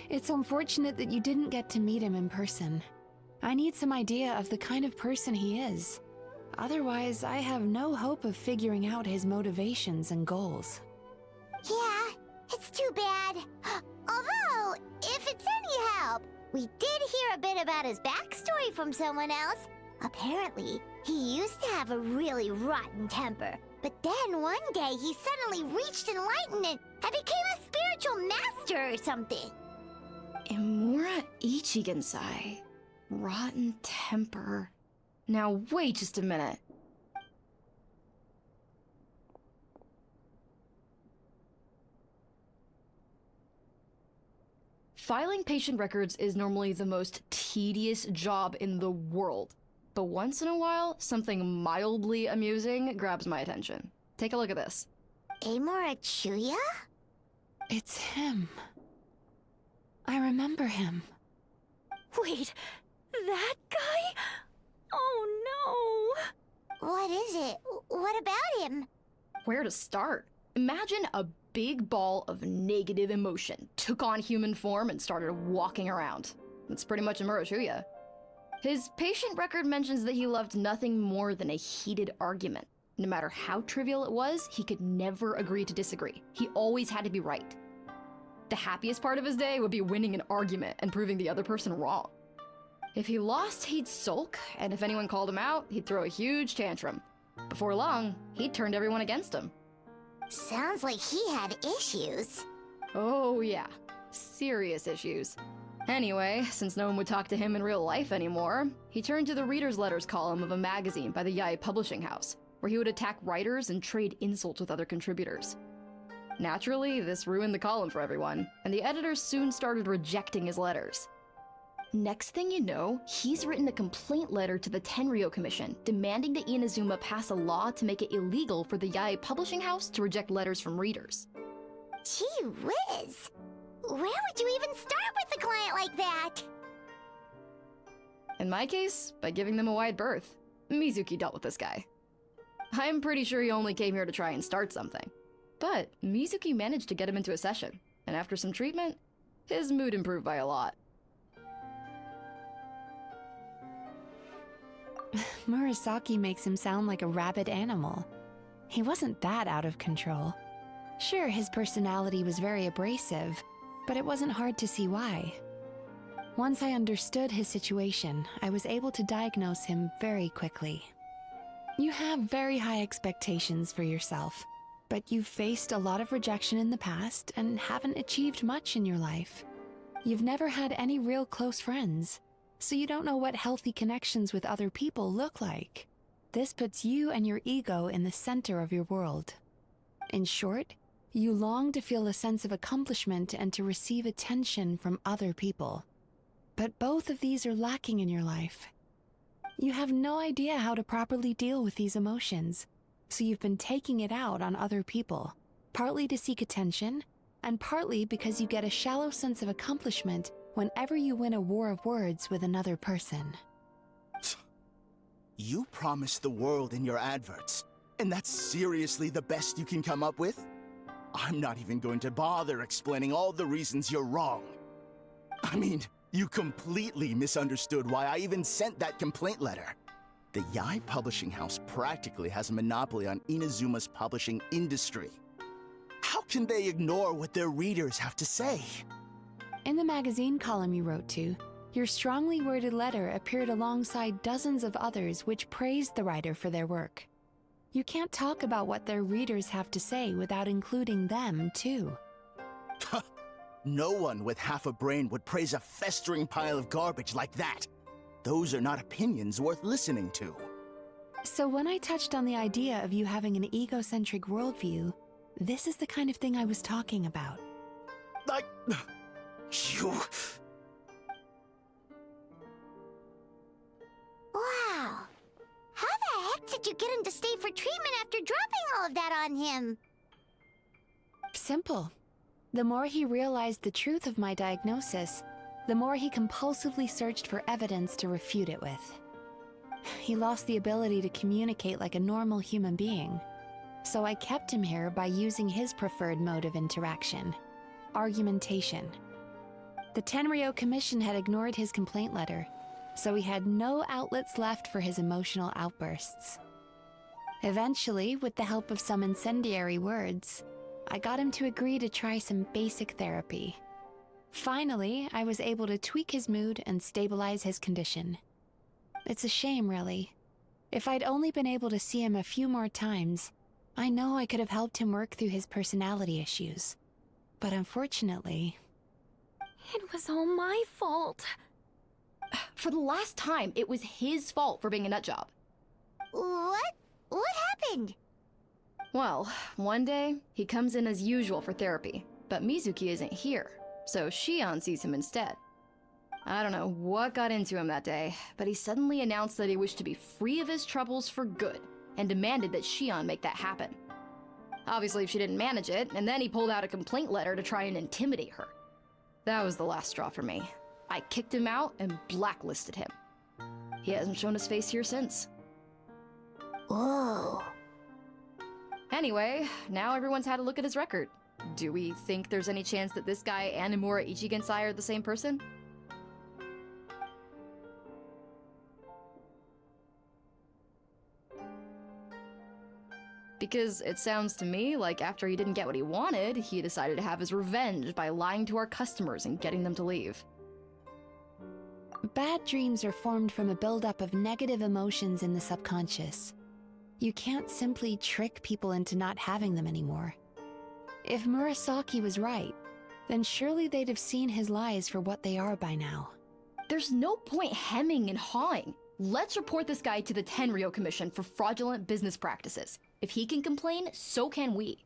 It's unfortunate that you didn't get to meet him in person. I need some idea of the kind of person he is. Otherwise, I have no hope of figuring out his motivations and goals. Yeah, it's too bad. Although, if it's any help, we did hear a bit about his backstory from someone else. Apparently, he used to have a really rotten temper. But then one day he suddenly reached enlightenment and became a spiritual master or something. Emura Ichigensai. Rotten temper. Now wait just a minute. Filing patient records is normally the most tedious job in the world. But once in a while, something mildly amusing grabs my attention. Take a look at this. Amora Chuya? It's him. I remember him. Wait, that guy? Oh no! What is it? What about him? Where to start? Imagine a big ball of negative emotion took on human form and started walking around. That's pretty much Emura Chuya. His patient record mentions that he loved nothing more than a heated argument. No matter how trivial it was, he could never agree to disagree. He always had to be right. The happiest part of his day would be winning an argument and proving the other person wrong. If he lost, he'd sulk, and if anyone called him out, he'd throw a huge tantrum. Before long, he'd turned everyone against him. Sounds like he had issues. Oh yeah, serious issues. Anyway, since no one would talk to him in real life anymore, he turned to the reader's letters column of a magazine by the Yae publishing house. where he would attack writers and trade insults with other contributors. Naturally, this ruined the column for everyone, and the editors soon started rejecting his letters. Next thing you know, he's written a complaint letter to the Tenryou Commission, demanding that Inazuma pass a law to make it illegal for the Yae publishing house to reject letters from readers. Gee whiz! Where would you even start with a client like that? In my case, by giving them a wide berth. Mizuki dealt with this guy. I'm pretty sure he only came here to try and start something. But Mizuki managed to get him into a session, and after some treatment, his mood improved by a lot. Murasaki makes him sound like a rabid animal. He wasn't that out of control. Sure, his personality was very abrasive, but it wasn't hard to see why. Once I understood his situation, I was able to diagnose him very quickly. You have very high expectations for yourself, but you've faced a lot of rejection in the past and haven't achieved much in your life. You've never had any real close friends, so you don't know what healthy connections with other people look like. This puts you and your ego in the center of your world. In short, you long to feel a sense of accomplishment and to receive attention from other people. But both of these are lacking in your life. You have no idea how to properly deal with these emotions, so you've been taking it out on other people, partly to seek attention, and partly because you get a shallow sense of accomplishment whenever you win a war of words with another person. You promised the world in your adverts, and that's seriously the best you can come up with? I'm not even going to bother explaining all the reasons you're wrong. I mean, you completely misunderstood why I even sent that complaint letter. The Yae publishing house practically has a monopoly on Inazuma's publishing industry. How can they ignore what their readers have to say? In the magazine column you wrote to, your strongly worded letter appeared alongside dozens of others which praised the writer for their work. You can't talk about what their readers have to say without including them, too. No one with half a brain would praise a festering pile of garbage like that. Those are not opinions worth listening to. So when I touched on the idea of you having an egocentric worldview, this is the kind of thing I was talking about. You... Wow. How the heck did you get him to stay for treatment after dropping all of that on him? Simple. The more he realized the truth of my diagnosis, the more he compulsively searched for evidence to refute it with. He lost the ability to communicate like a normal human being, so I kept him here by using his preferred mode of interaction: argumentation. The Tenryou Commission had ignored his complaint letter, so he had no outlets left for his emotional outbursts. Eventually, with the help of some incendiary words, I got him to agree to try some basic therapy. Finally, I was able to tweak his mood and stabilize his condition. It's a shame, really. If I'd only been able to see him a few more times, I know I could have helped him work through his personality issues. But unfortunately... It was all my fault. For the last time, it was his fault for being a nutjob. What? What happened? Well, one day, he comes in as usual for therapy, but Mizuki isn't here, so Shion sees him instead. I don't know what got into him that day, but he suddenly announced that he wished to be free of his troubles for good, and demanded that Shion make that happen. Obviously, she didn't manage it, and then he pulled out a complaint letter to try and intimidate her. That was the last straw for me. I kicked him out and blacklisted him. He hasn't shown his face here since. Whoa. Anyway, now everyone's had a look at his record. Do we think there's any chance that this guy and Nomura Ichigensai are the same person? Because it sounds to me like after he didn't get what he wanted, he decided to have his revenge by lying to our customers and getting them to leave. Bad dreams are formed from a buildup of negative emotions in the subconscious. You can't simply trick people into not having them anymore. If Murasaki was right, then surely they'd have seen his lies for what they are by now. There's no point hemming and hawing. Let's report this guy to the Tenryo Commission for fraudulent business practices. If he can complain, so can we.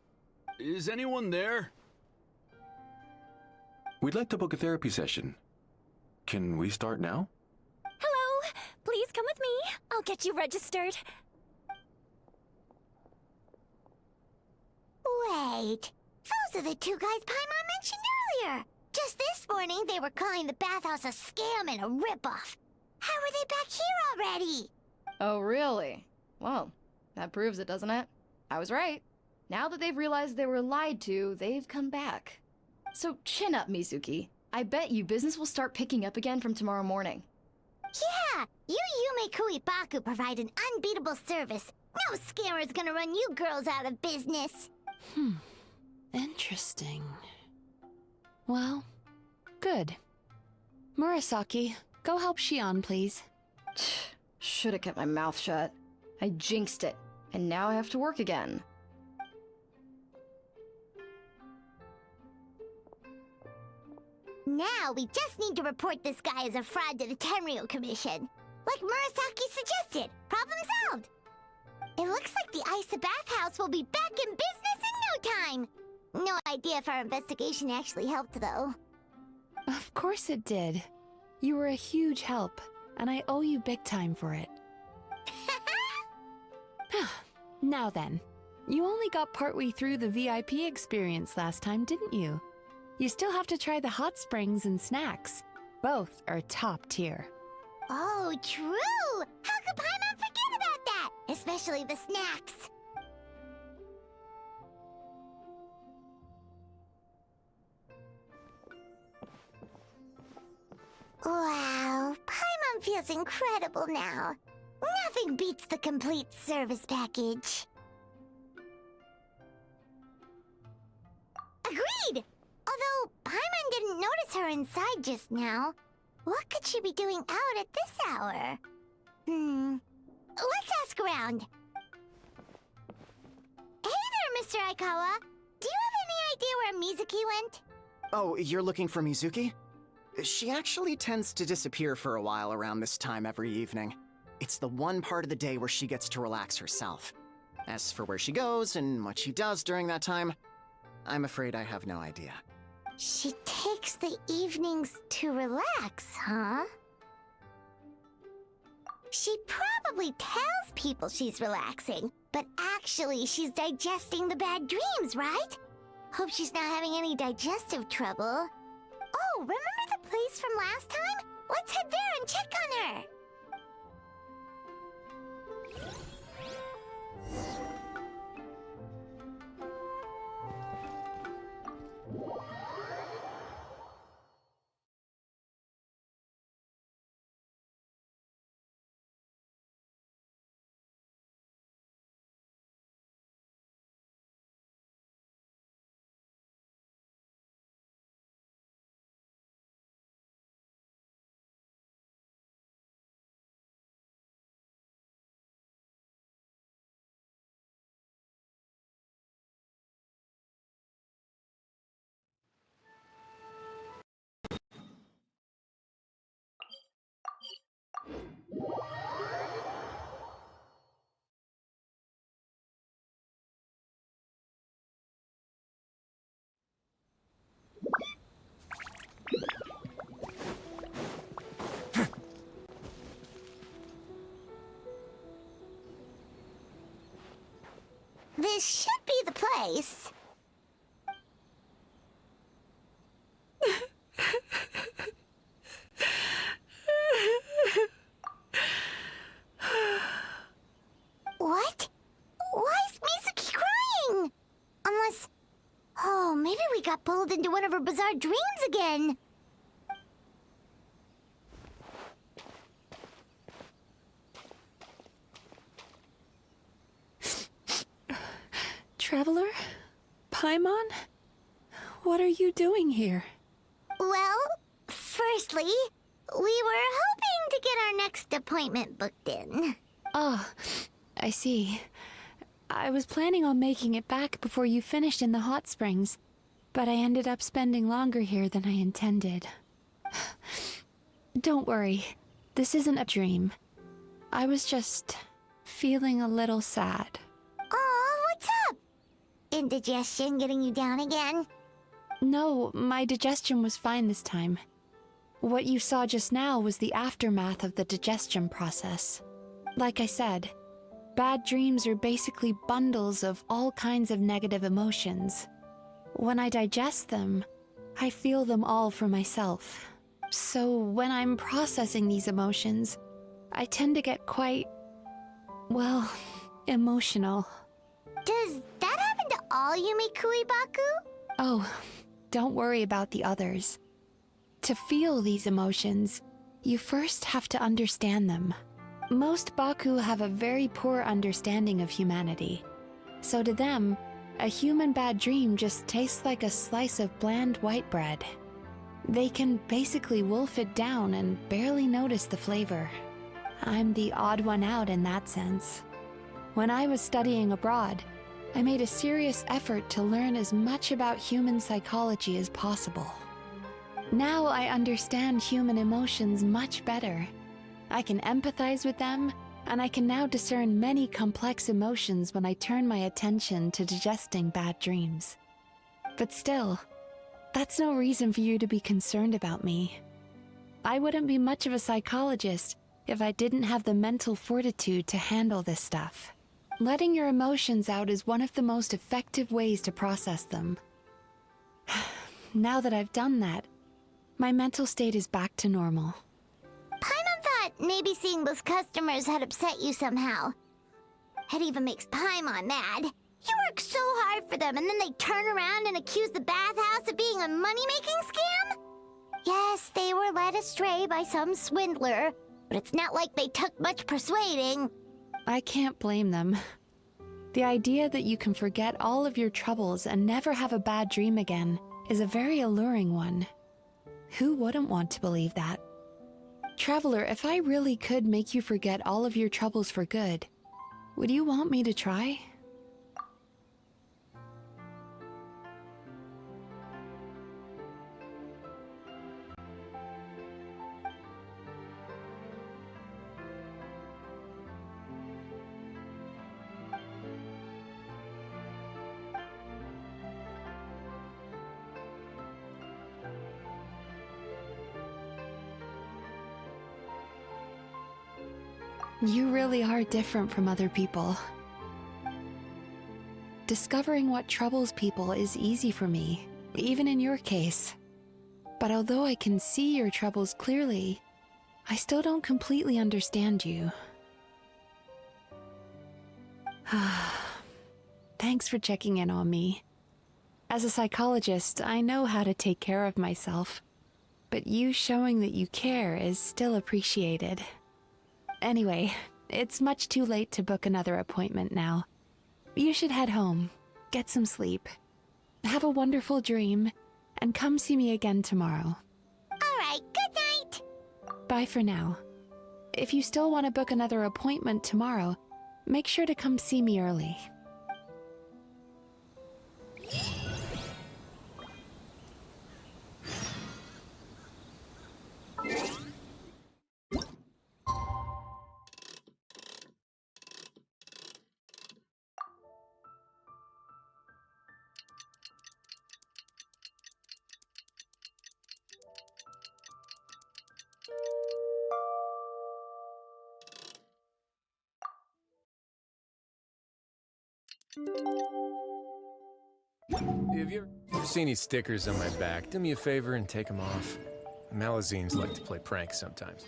Is anyone there? We'd like to book a therapy session. Can we start now? Hello! Please come with me. I'll get you registered. Wait. Those are the two guys Paimon mentioned earlier. Just this morning, they were calling the bathhouse a scam and a ripoff. How are they back here already? Oh, really? Well, that proves it, doesn't it? I was right. Now that they've realized they were lied to, they've come back. So chin up, Mizuki. I bet you business will start picking up again from tomorrow morning. Yeah, you Yume Baku provide an unbeatable service. No scammer's gonna run you girls out of business. Interesting. Well, good. Murasaki, go help Shion, please. Should have kept my mouth shut. I jinxed it, and now I have to work again. Now we just need to report this guy as a fraud to the Tenryo Commission. Like Murasaki suggested. Problem solved. It looks like the Isa bathhouse will be back in business in no time. No idea if our investigation actually helped, though. Of course it did. You were a huge help, and I owe you big time for it. Now then, you only got partway through the VIP experience last time, didn't you? You still have to try the hot springs and snacks. Both are top tier. Oh, true! How could Paimon forget about that? Especially the snacks. Wow, Paimon feels incredible now. Nothing beats the complete service package. Agreed! Although Paimon didn't notice her inside just now. What could she be doing out at this hour? Let's ask around. Hey there, Mr. Aikawa. Do you have any idea where Mizuki went? Oh, you're looking for Mizuki? She actually tends to disappear for a while around this time every evening. It's the one part of the day where she gets to relax herself. As for where she goes and what she does during that time, I'm afraid I have no idea. She takes the evenings to relax, huh? She probably tells people she's relaxing, but actually she's digesting the bad dreams, right? Hope she's not having any digestive trouble. Oh, remember the place from last time? Let's head there and check on her. This should be the place. What? Why is Mizuki crying? Unless... Oh, maybe we got pulled into one of her bizarre dreams again. Traveler? Paimon? What are you doing here? Well, firstly, we were hoping to get our next appointment booked in. Oh, I see. I was planning on making it back before you finished in the hot springs, but I ended up spending longer here than I intended. Don't worry, this isn't a dream. I was just feeling a little sad. Oh, what's up? Indigestion getting you down again? No, my digestion was fine this time. What you saw just now was the aftermath of the digestion process. Like I said, bad dreams are basically bundles of all kinds of negative emotions. When I digest them, I feel them all for myself. So when I'm processing these emotions, I tend to get quite, well, emotional. Does that happen to all Yumikui Baku? Oh, don't worry about the others. To feel these emotions, you first have to understand them. Most Baku have a very poor understanding of humanity. So to them, a human bad dream just tastes like a slice of bland white bread. They can basically wolf it down and barely notice the flavor. I'm the odd one out in that sense. When I was studying abroad, I made a serious effort to learn as much about human psychology as possible. Now I understand human emotions much better. I can empathize with them, and I can now discern many complex emotions when I turn my attention to digesting bad dreams. But still, that's no reason for you to be concerned about me. I wouldn't be much of a psychologist if I didn't have the mental fortitude to handle this stuff. Letting your emotions out is one of the most effective ways to process them. Now that I've done that, my mental state is back to normal. Paimon thought maybe seeing those customers had upset you somehow. It even makes Paimon mad. You work so hard for them and then they turn around and accuse the bathhouse of being a money-making scam? Yes, they were led astray by some swindler, but it's not like they took much persuading. I can't blame them. The idea that you can forget all of your troubles and never have a bad dream again is a very alluring one. Who wouldn't want to believe that? Traveler, if I really could make you forget all of your troubles for good, would you want me to try? You really are different from other people. Discovering what troubles people is easy for me, even in your case. But although I can see your troubles clearly, I still don't completely understand you. Thanks for checking in on me. As a psychologist, I know how to take care of myself, but you showing that you care is still appreciated. Anyway, it's much too late to book another appointment now. You should head home, get some sleep, have a wonderful dream, and come see me again tomorrow. Alright, good night! Bye for now. If you still want to book another appointment tomorrow, make sure to come see me early. If you ever see any stickers on my back, do me a favor and take them off. Malazines like to play pranks sometimes.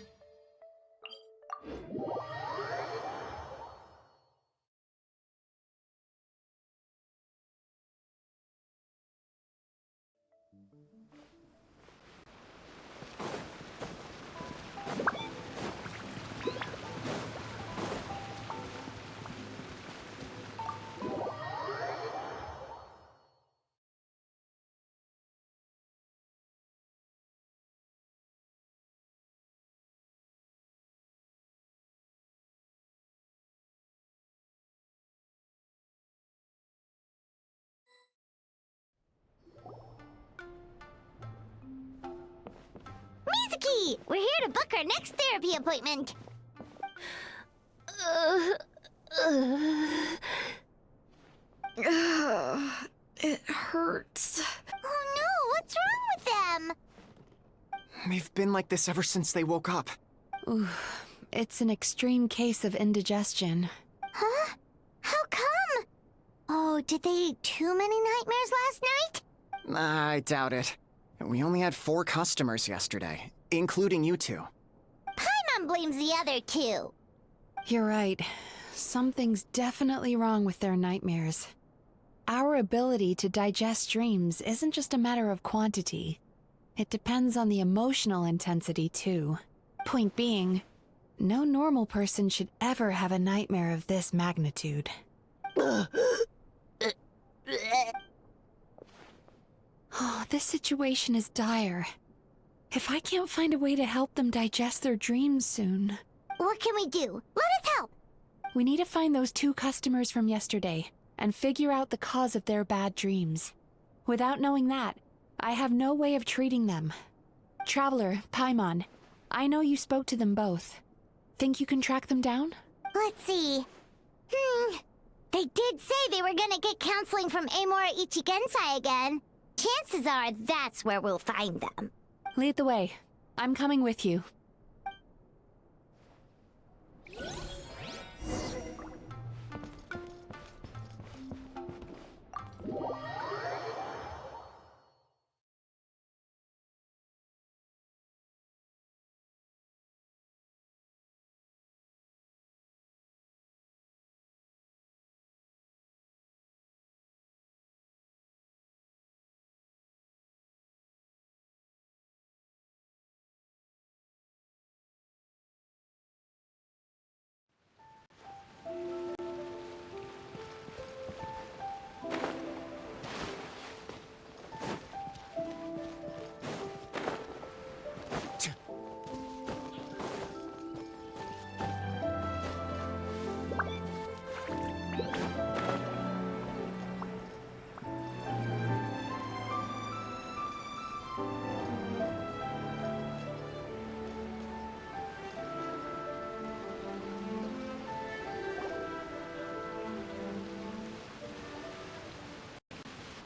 Mizuki! We're here to book our next therapy appointment. It hurts. Oh no, what's wrong with them? They've been like this ever since they woke up. Ooh, it's an extreme case of indigestion. Huh? How come? Oh, did they eat too many nightmares last night? I doubt it. We only had 4 customers yesterday, including you two. Paimon blames the other 2. You're right. Something's definitely wrong with their nightmares. Our ability to digest dreams isn't just a matter of quantity. It depends on the emotional intensity, too. Point being, no normal person should ever have a nightmare of this magnitude. Oh, this situation is dire. If I can't find a way to help them digest their dreams soon... What can we do? Let us help! We need to find those 2 customers from yesterday and figure out the cause of their bad dreams. Without knowing that, I have no way of treating them. Traveler, Paimon, I know you spoke to them both. Think you can track them down? Let's see. They did say they were gonna get counseling from Amora Ichigensai again. Chances are that's where we'll find them. Lead the way. I'm coming with you.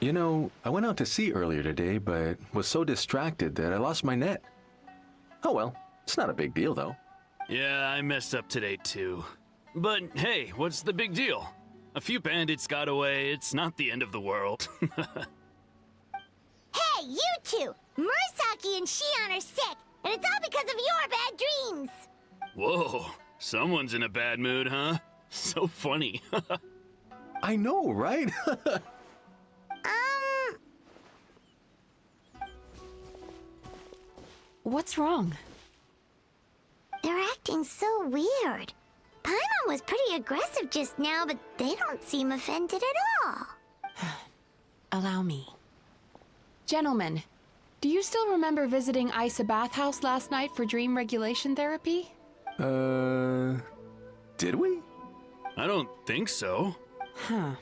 You know, I went out to sea earlier today, but was so distracted that I lost my net. Oh well, it's not a big deal though. Yeah, I messed up today too. But hey, what's the big deal? A few bandits got away, it's not the end of the world. Hey, you 2! Murasaki and Shion are sick, and it's all because of your bad dreams! Whoa, someone's in a bad mood, huh? So funny. I know, right? What's wrong? They're acting so weird. Paimon was pretty aggressive just now, but they don't seem offended at all. Allow me. Gentlemen, do you still remember visiting Isa Bathhouse last night for dream regulation therapy? Did we? I don't think so. Huh.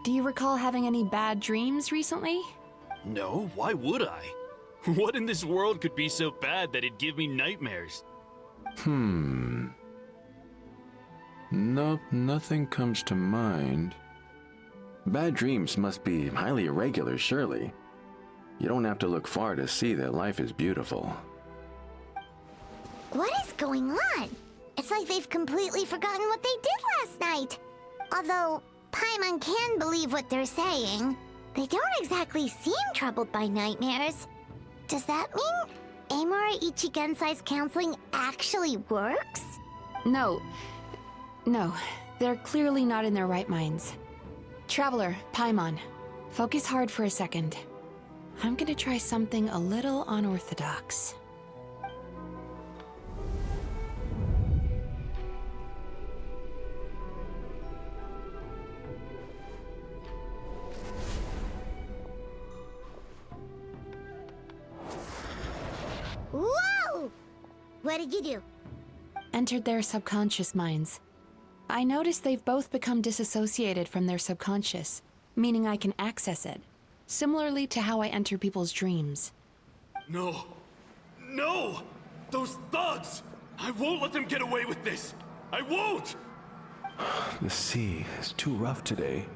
Do you recall having any bad dreams recently? No, why would I? What in this world could be so bad that it'd give me nightmares? Nope, nothing comes to mind. Bad dreams must be highly irregular, surely. You don't have to look far to see that life is beautiful. What is going on? It's like they've completely forgotten what they did last night. Although Paimon can believe what they're saying, they don't exactly seem troubled by nightmares. Does that mean Amora Ichigensai's counseling actually works? No, they're clearly not in their right minds. Traveler, Paimon, focus hard for a second. I'm gonna try something a little unorthodox. Whoa! What did you do? Entered their subconscious minds. I noticed they've both become disassociated from their subconscious, meaning I can access it, similarly to how I enter people's dreams. No! No! Those thugs! I won't let them get away with this! I won't! The sea is too rough today.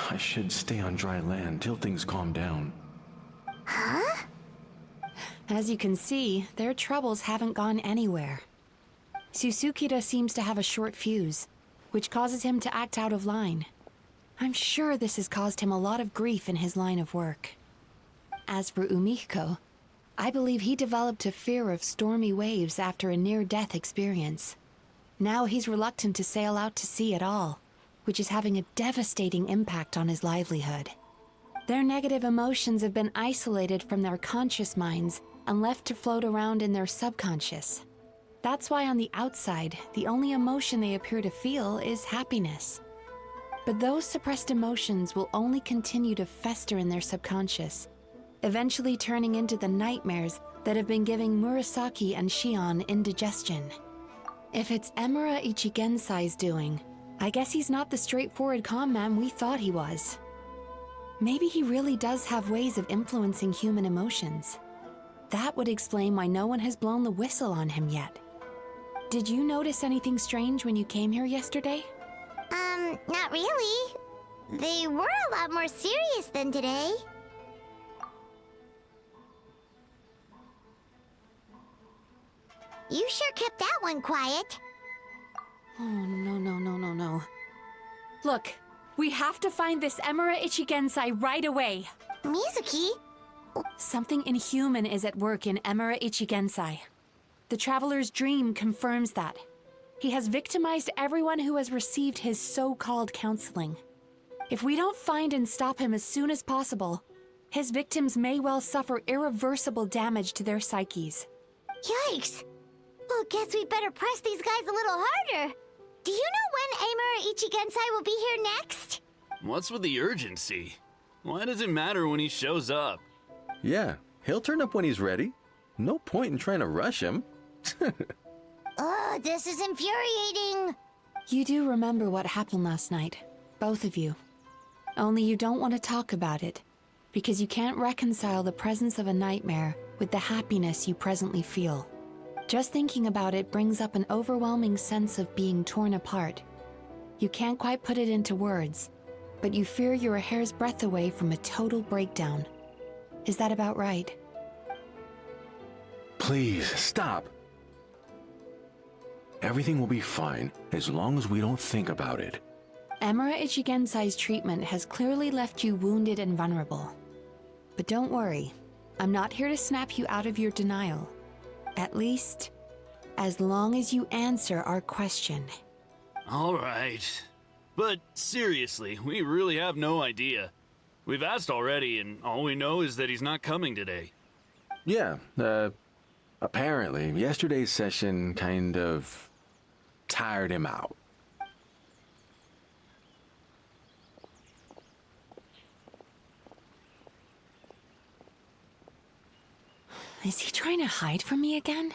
I should stay on dry land till things calm down. Huh? As you can see, their troubles haven't gone anywhere. Susukida seems to have a short fuse, which causes him to act out of line. I'm sure this has caused him a lot of grief in his line of work. As for Umiko, I believe he developed a fear of stormy waves after a near-death experience. Now he's reluctant to sail out to sea at all, which is having a devastating impact on his livelihood. Their negative emotions have been isolated from their conscious minds and left to float around in their subconscious. That's why on the outside, the only emotion they appear to feel is happiness. But those suppressed emotions will only continue to fester in their subconscious, eventually turning into the nightmares that have been giving Murasaki and Shion indigestion. If it's Emura Ichigensai's doing, I guess he's not the straightforward calm man we thought he was. Maybe he really does have ways of influencing human emotions. That would explain why no one has blown the whistle on him yet. Did you notice anything strange when you came here yesterday? Not really. They were a lot more serious than today. You sure kept that one quiet. Oh, no. Look, we have to find this Emura Ichigensai right away. Mizuki? Something inhuman is at work in Emura Ichigensai. The Traveler's Dream confirms that. He has victimized everyone who has received his so-called counseling. If we don't find and stop him as soon as possible, his victims may well suffer irreversible damage to their psyches. Yikes! Well, guess we better press these guys a little harder. Do you know when Emura Ichigensai will be here next? What's with the urgency? Why does it matter when he shows up? Yeah, he'll turn up when he's ready. No point in trying to rush him. Ugh, this is infuriating. You do remember what happened last night, both of you. Only you don't want to talk about it, because you can't reconcile the presence of a nightmare with the happiness you presently feel. Just thinking about it brings up an overwhelming sense of being torn apart. You can't quite put it into words, but you fear you're a hair's breadth away from a total breakdown. Is that about right? Please, stop. Everything will be fine as long as we don't think about it. Emura Ichigensai's treatment has clearly left you wounded and vulnerable. But don't worry, I'm not here to snap you out of your denial. At least, as long as you answer our question. All right. But seriously, we really have no idea. We've asked already, and all we know is that he's not coming today. Yeah, apparently, yesterday's session kind of tired him out. Is he trying to hide from me again?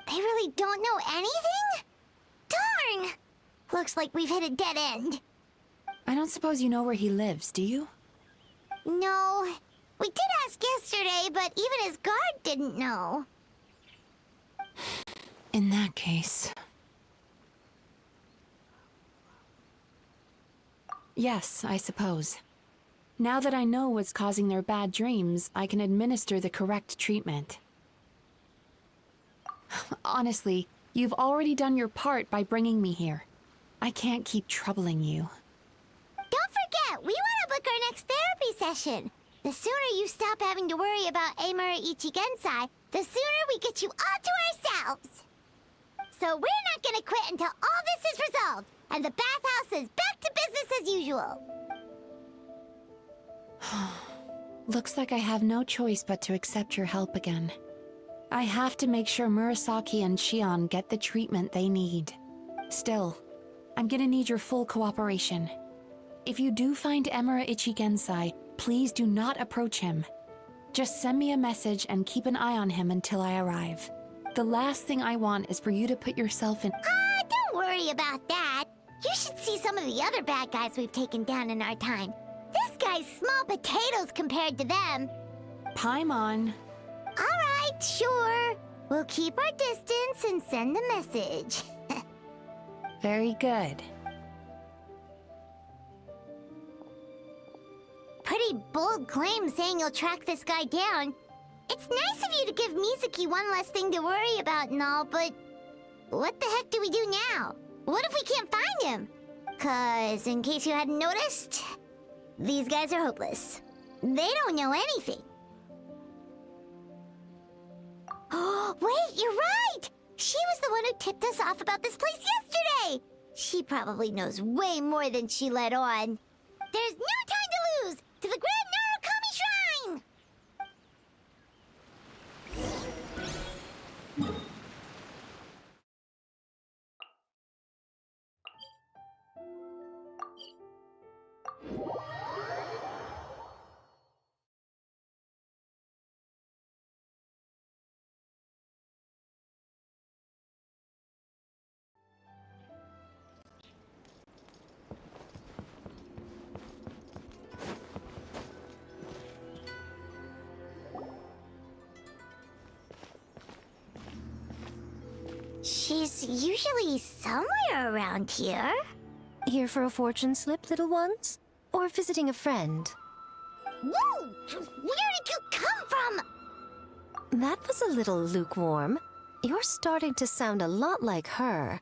They really don't know anything? Darn! Looks like we've hit a dead end. I don't suppose you know where he lives, do you? No. We did ask yesterday, but even his guard didn't know. In that case... Yes, I suppose. Now that I know what's causing their bad dreams, I can administer the correct treatment. Honestly, you've already done your part by bringing me here. I can't keep troubling you. Don't forget, we want to book our next therapy session. The sooner you stop having to worry about Emura Ichigensai, the sooner we get you all to ourselves. So we're not gonna quit until all this is resolved, and the bathhouse is back to business as usual. Looks like I have no choice but to accept your help again. I have to make sure Murasaki and Shion get the treatment they need. Still, I'm gonna need your full cooperation. If you do find Emura Ichigensai, please do not approach him. Just send me a message and keep an eye on him until I arrive. The last thing I want is for you to put yourself in— Don't worry about that. You should see some of the other bad guys we've taken down in our time. This guy's small potatoes compared to them. Paimon. All right, sure. We'll keep our distance and send the message. Very good. Pretty bold claim saying you'll track this guy down. It's nice of you to give Mizuki one less thing to worry about and all, but what the heck do we do now? What if we can't find him? 'Cause, in case you hadn't noticed, these guys are hopeless. They don't know anything. Oh, wait, you're right! She was the one who tipped us off about this place yesterday! She probably knows way more than she let on. There's no time to lose! To the Grand Narukami Shrine! She's usually somewhere around here. Here for a fortune slip, little ones? Or visiting a friend? Whoa! Where did you come from? That was a little lukewarm. You're starting to sound a lot like her.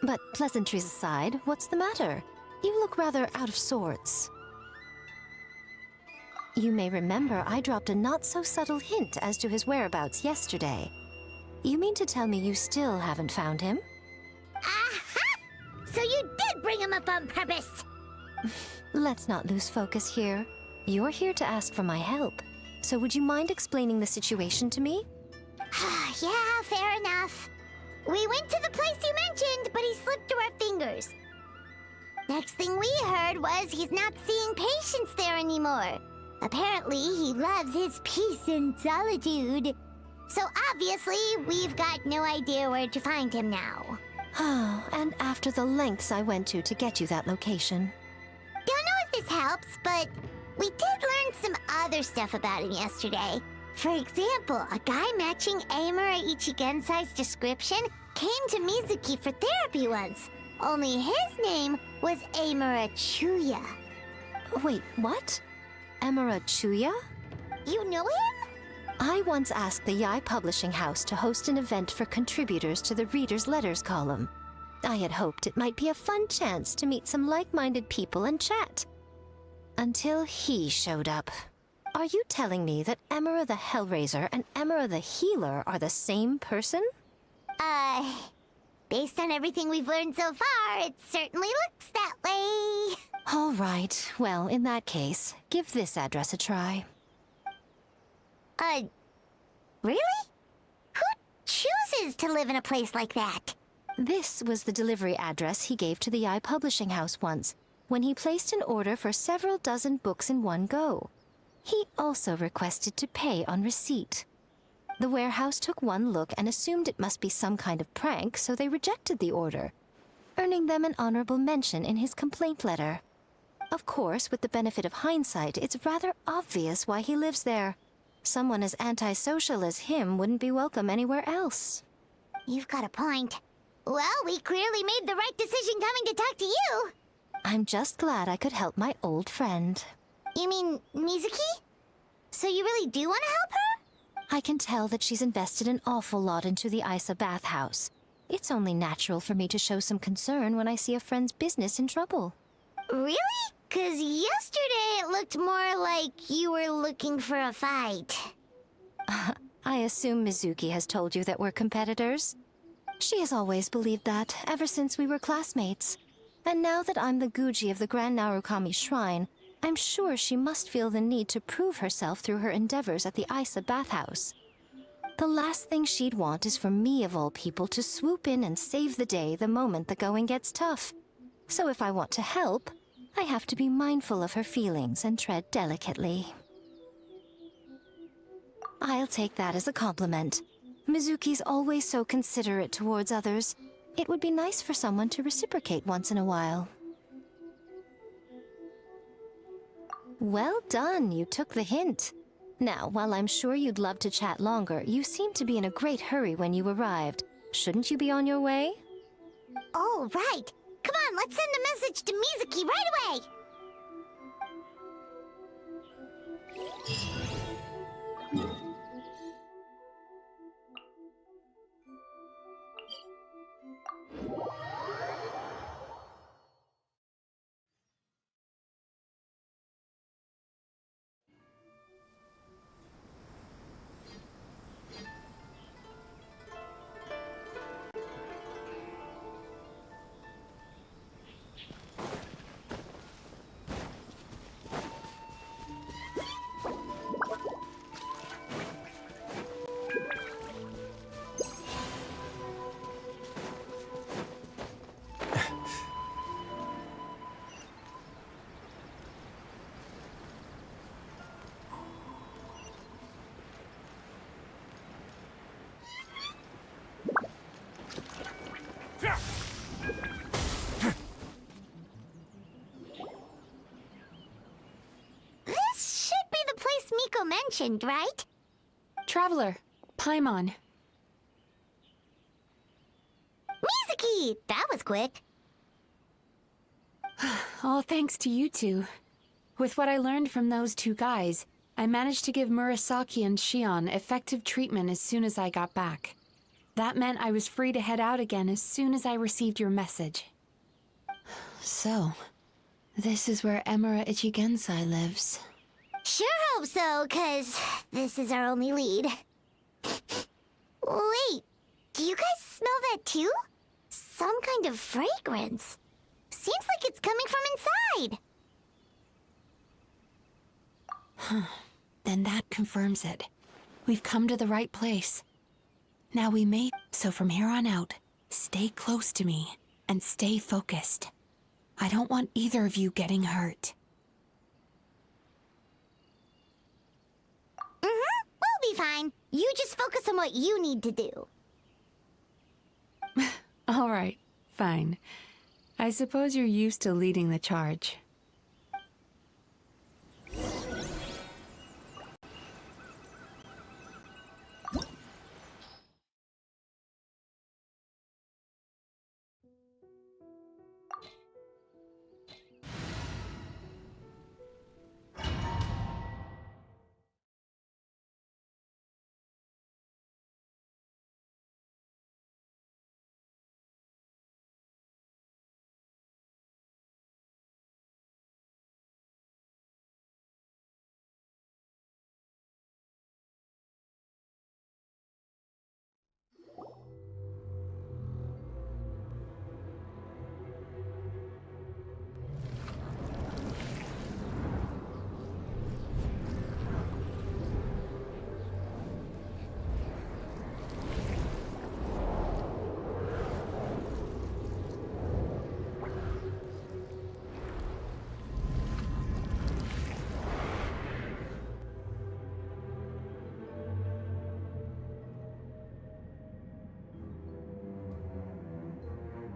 But pleasantries aside, what's the matter? You look rather out of sorts. You may remember I dropped a not-so-subtle hint as to his whereabouts yesterday. You mean to tell me you still haven't found him? Aha! So you did bring him up on purpose! Let's not lose focus here. You're here to ask for my help. So would you mind explaining the situation to me? Yeah, fair enough. We went to the place you mentioned, but he slipped through our fingers. Next thing we heard was he's not seeing patients there anymore. Apparently, he loves his peace and solitude. So obviously, we've got no idea where to find him now. Oh, and after the lengths I went to get you that location. Don't know if this helps, but we did learn some other stuff about him yesterday. For example, a guy matching Amura Ichigensai's description came to Mizuki for therapy once. Only his name was Amura Chuya. Wait, what? Amura Chuya? You know him? I once asked the Yai Publishing House to host an event for contributors to the Reader's Letters column. I had hoped it might be a fun chance to meet some like-minded people and chat. Until he showed up. Are you telling me that Amura the Hellraiser and Amura the Healer are the same person? Based on everything we've learned so far, it certainly looks that way. All right. Well, in that case, give this address a try. Really? Who chooses to live in a place like that? This was the delivery address he gave to the Yai Publishing House once, when he placed an order for several dozen books in one go. He also requested to pay on receipt. The warehouse took one look and assumed it must be some kind of prank, so they rejected the order, earning them an honorable mention in his complaint letter. Of course, with the benefit of hindsight, it's rather obvious why he lives there. Someone as antisocial as him wouldn't be welcome anywhere else. You've got a point. Well, we clearly made the right decision coming to talk to you. I'm just glad I could help my old friend. You mean Mizuki? So you really do want to help her? I can tell that she's invested an awful lot into the Isa bathhouse. It's only natural for me to show some concern when I see a friend's business in trouble. Really? 'Cause yesterday it looked more like you were looking for a fight. I assume Mizuki has told you that we're competitors? She has always believed that, ever since we were classmates. And now that I'm the Guji of the Grand Narukami Shrine, I'm sure she must feel the need to prove herself through her endeavors at the Isa bathhouse. The last thing she'd want is for me, of all people, to swoop in and save the day the moment the going gets tough. So if I want to help, I have to be mindful of her feelings and tread delicately. I'll take that as a compliment. Mizuki's always so considerate towards others. It would be nice for someone to reciprocate once in a while. Well done, you took the hint. Now, while I'm sure you'd love to chat longer, you seemed to be in a great hurry when you arrived. Shouldn't you be on your way? Oh, right. on, let's send a message to Mizuki right away! This should be the place Miko mentioned, right? Traveler, Paimon. Mizuki! That was quick. All thanks to you two. With what I learned from those two guys, I managed to give Murasaki and Shion effective treatment as soon as I got back. That meant I was free to head out again as soon as I received your message. So, this is where Emura Ichigensai lives. Sure hope so, 'cause this is our only lead. Wait, do you guys smell that too? Some kind of fragrance. Seems like it's coming from inside. Then that confirms it. We've come to the right place. Now we may, so from here on out, stay close to me and stay focused. I don't want either of you getting hurt. We'll be fine. You just focus on what you need to do. All right, fine. I suppose you're used to leading the charge.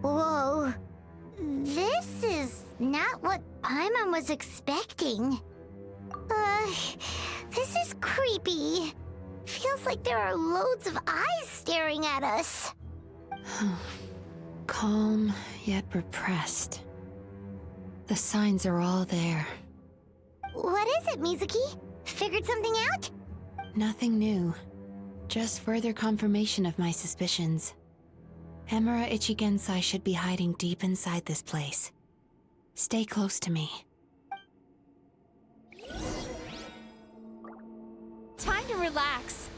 Whoa. This is not what Paimon was expecting. This is creepy. Feels like there are loads of eyes staring at us. Calm, yet repressed. The signs are all there. What is it, Mizuki? Figured something out? Nothing new. Just further confirmation of my suspicions. Emura Ichigensai should be hiding deep inside this place. Stay close to me. Time to relax.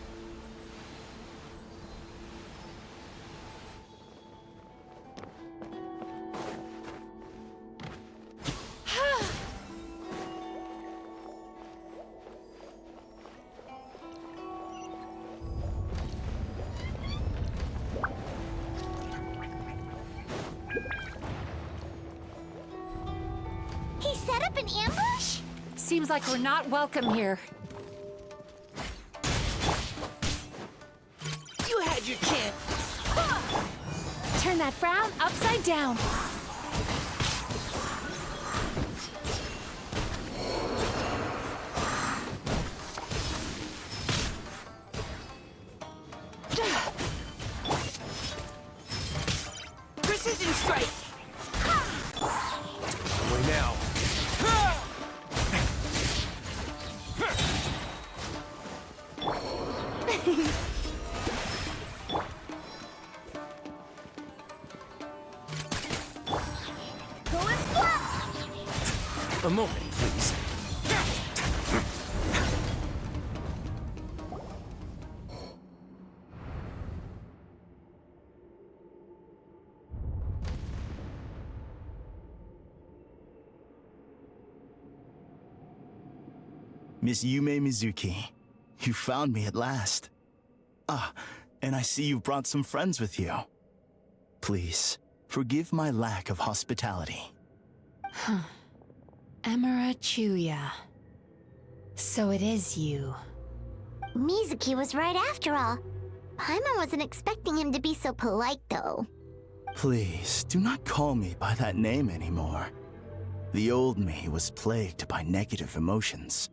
He set up an ambush? Seems like we're not welcome here. You had your chance. Turn that frown upside down. Precision strike. A moment, please. Miss Yumenmizuki, you found me at last. Ah, and I see you've brought some friends with you. Please, forgive my lack of hospitality. Melancholia. So it is you. Mizuki was right after all. Paimon wasn't expecting him to be so polite, though. Please, do not call me by that name anymore. The old me was plagued by negative emotions.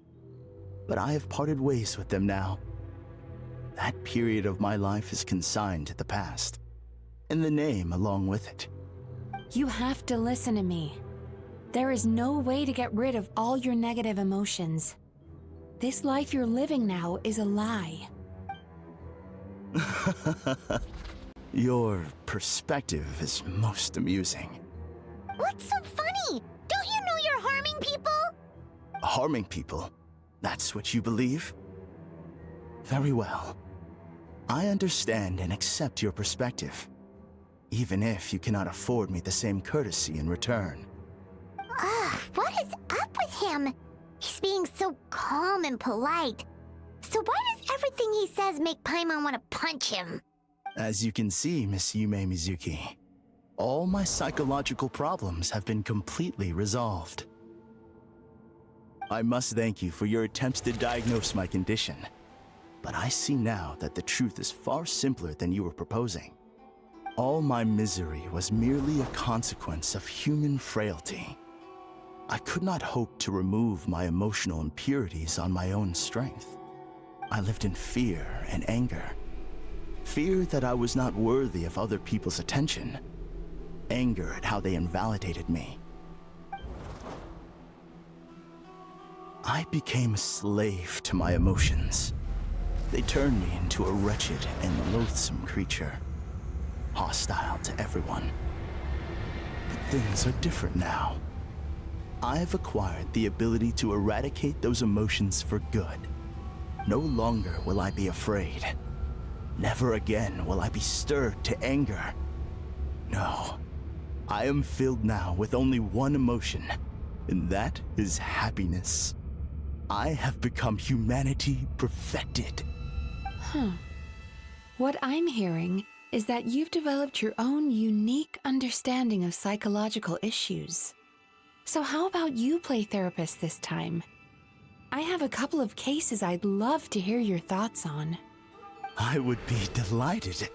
But I have parted ways with them now. That period of my life is consigned to the past, and the name along with it. You have to listen to me. There is no way to get rid of all your negative emotions. This life you're living now is a lie. Your perspective is most amusing. What's so funny? Don't you know you're harming people? Harming people? That's what you believe? Very well. I understand and accept your perspective, even if you cannot afford me the same courtesy in return. What is up with him? He's being so calm and polite. So why does everything he says make Paimon want to punch him? As you can see, Miss Yumenmizuki, all my psychological problems have been completely resolved. I must thank you for your attempts to diagnose my condition, but I see now that the truth is far simpler than you were proposing. All my misery was merely a consequence of human frailty. I could not hope to remove my emotional impurities on my own strength. I lived in fear and anger. Fear that I was not worthy of other people's attention. Anger at how they invalidated me. I became a slave to my emotions. They turned me into a wretched and loathsome creature, hostile to everyone. But things are different now. I've acquired the ability to eradicate those emotions for good. No longer will I be afraid. Never again will I be stirred to anger. No, I am filled now with only one emotion, and that is happiness. I have become humanity perfected. What I'm hearing is that you've developed your own unique understanding of psychological issues. So how about you play therapist this time? I have a couple of cases I'd love to hear your thoughts on. I would be delighted.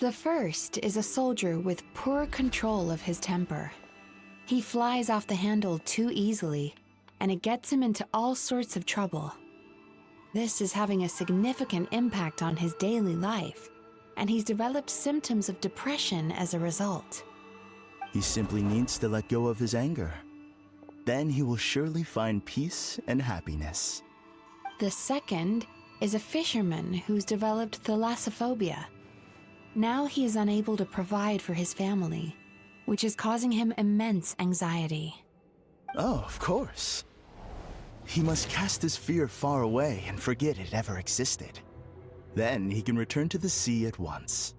The first is a soldier with poor control of his temper. He flies off the handle too easily, and it gets him into all sorts of trouble. This is having a significant impact on his daily life, and he's developed symptoms of depression as a result. He simply needs to let go of his anger. Then he will surely find peace and happiness. The second is a fisherman who's developed thalassophobia. Now he is unable to provide for his family, which is causing him immense anxiety. Oh, of course. He must cast his fear far away and forget it ever existed. Then he can return to the sea at once.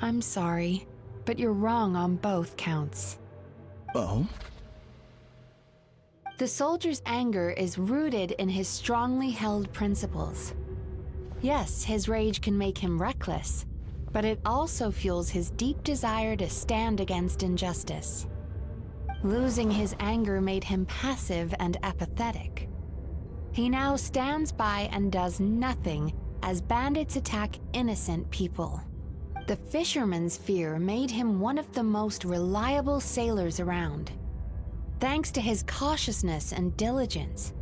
I'm sorry, but you're wrong on both counts. Oh? The soldier's anger is rooted in his strongly held principles. Yes, his rage can make him reckless, but it also fuels his deep desire to stand against injustice. Losing his anger made him passive and apathetic. He now stands by and does nothing as bandits attack innocent people. The fisherman's fear made him one of the most reliable sailors around. Thanks to his cautiousness and diligence,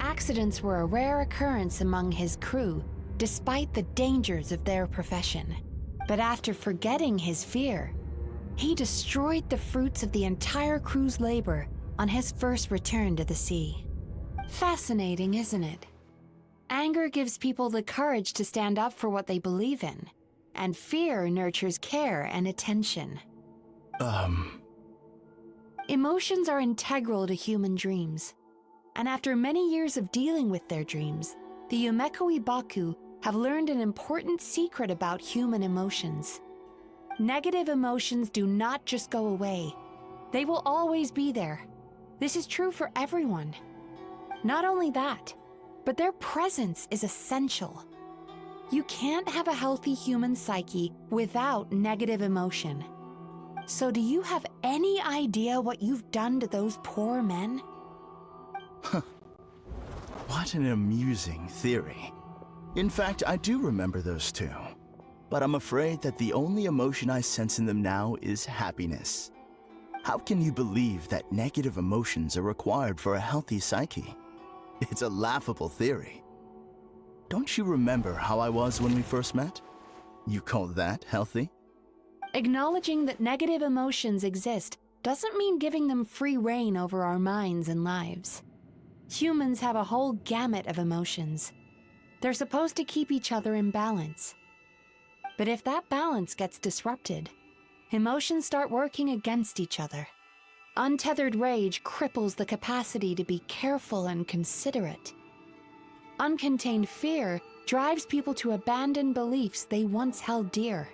accidents were a rare occurrence among his crew despite the dangers of their profession. But after forgetting his fear, he destroyed the fruits of the entire crew's labor on his first return to the sea. Fascinating, isn't it? Anger gives people the courage to stand up for what they believe in, and fear nurtures care and attention. Emotions are integral to human dreams, and after many years of dealing with their dreams, the Yumekoi Baku have learned an important secret about human emotions. Negative emotions do not just go away. They will always be there. This is true for everyone. Not only that, but their presence is essential. You can't have a healthy human psyche without negative emotion. So do you have any idea what you've done to those poor men? What an amusing theory. In fact, I do remember those two. But I'm afraid that the only emotion I sense in them now is happiness. How can you believe that negative emotions are required for a healthy psyche? It's a laughable theory. Don't you remember how I was when we first met? You call that healthy? Acknowledging that negative emotions exist doesn't mean giving them free rein over our minds and lives. Humans have a whole gamut of emotions. They're supposed to keep each other in balance. But if that balance gets disrupted, emotions start working against each other. Untethered rage cripples the capacity to be careful and considerate. Uncontained fear drives people to abandon beliefs they once held dear.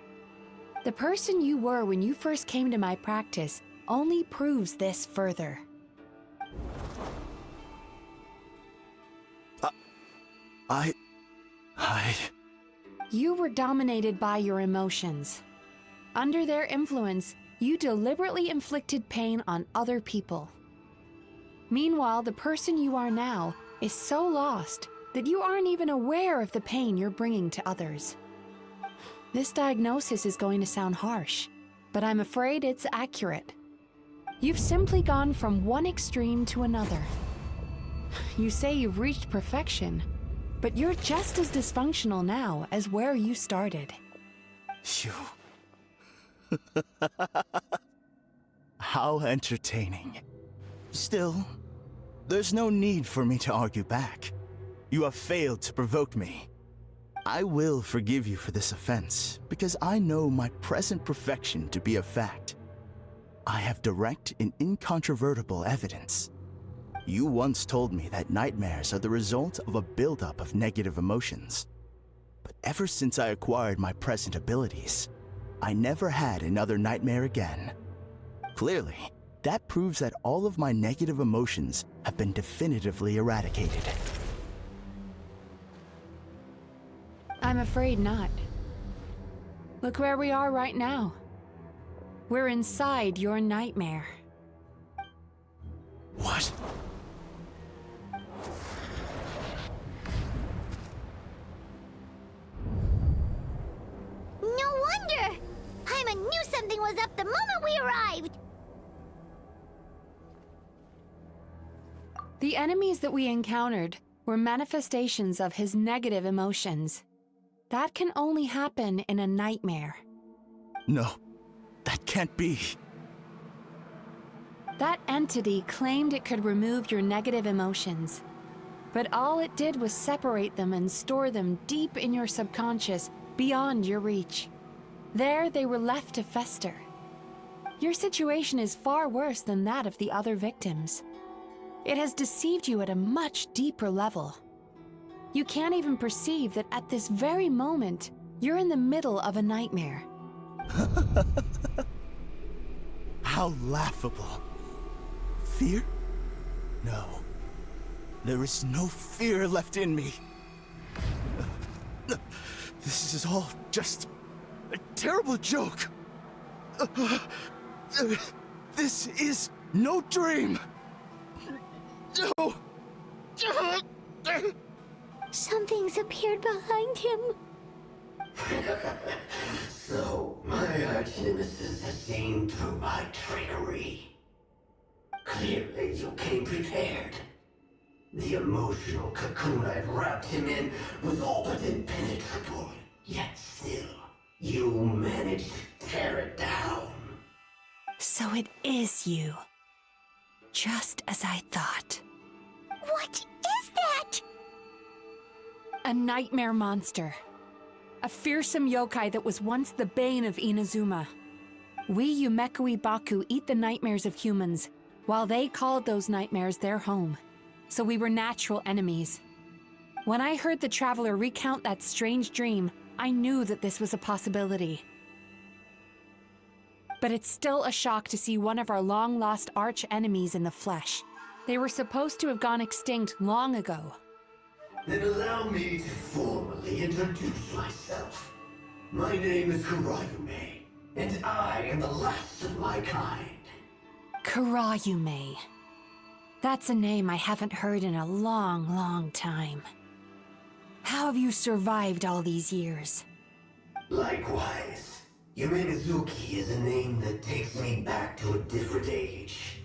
The person you were when you first came to my practice only proves this further. You were dominated by your emotions. Under their influence, you deliberately inflicted pain on other people. Meanwhile, the person you are now is so lost that you aren't even aware of the pain you're bringing to others. This diagnosis is going to sound harsh, but I'm afraid it's accurate. You've simply gone from one extreme to another. You say you've reached perfection, but you're just as dysfunctional now as where you started. How entertaining. Still, there's no need for me to argue back. You have failed to provoke me. I will forgive you for this offense, because I know my present perfection to be a fact. I have direct and incontrovertible evidence. You once told me that nightmares are the result of a buildup of negative emotions. But ever since I acquired my present abilities, I never had another nightmare again. Clearly, that proves that all of my negative emotions have been definitively eradicated. I'm afraid not. Look where we are right now. We're inside your nightmare. What? No wonder! Paimon knew something was up the moment we arrived! The enemies that we encountered were manifestations of his negative emotions. That can only happen in a nightmare. No, that can't be. That entity claimed it could remove your negative emotions, but all it did was separate them and store them deep in your subconscious, beyond your reach. There they were left to fester. Your situation is far worse than that of the other victims. It has deceived you at a much deeper level. You can't even perceive that at this very moment, you're in the middle of a nightmare. How laughable. Fear? No. There is no fear left in me. This is all just a terrible joke. This is no dream. No. Something's appeared behind him. So, my arch-nemesis has seen through my trickery. Clearly, you came prepared. The emotional cocoon I'd wrapped him in was all but impenetrable. Yet still, you managed to tear it down. So it is you. Just as I thought. What is that? A nightmare monster. A fearsome yokai that was once the bane of Inazuma. We Yumekui Baku eat the nightmares of humans, while they called those nightmares their home. So we were natural enemies. When I heard the traveler recount that strange dream, I knew that this was a possibility. But it's still a shock to see one of our long-lost arch-enemies in the flesh. They were supposed to have gone extinct long ago. Then allow me to formally introduce myself. My name is Kurayume, and I am the last of my kind. Kurayume. That's a name I haven't heard in a long, long time. How have you survived all these years? Likewise, Yumenmizuki is a name that takes me back to a different age.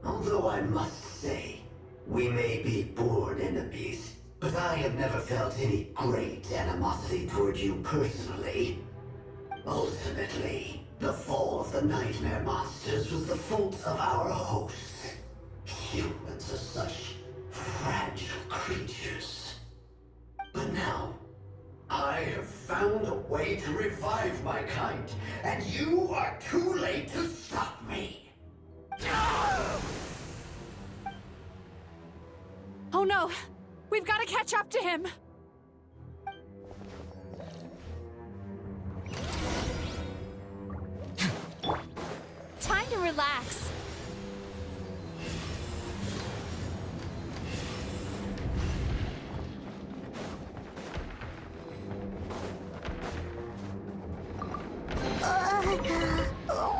Although I must say, we may be born enemies, but I have never felt any great animosity toward you personally. Ultimately, the fall of the nightmare monsters was the fault of our hosts. Humans are such fragile creatures. But now, I have found a way to revive my kind, and you are too late to stop me. Oh no! We've got to catch up to him! Time to relax.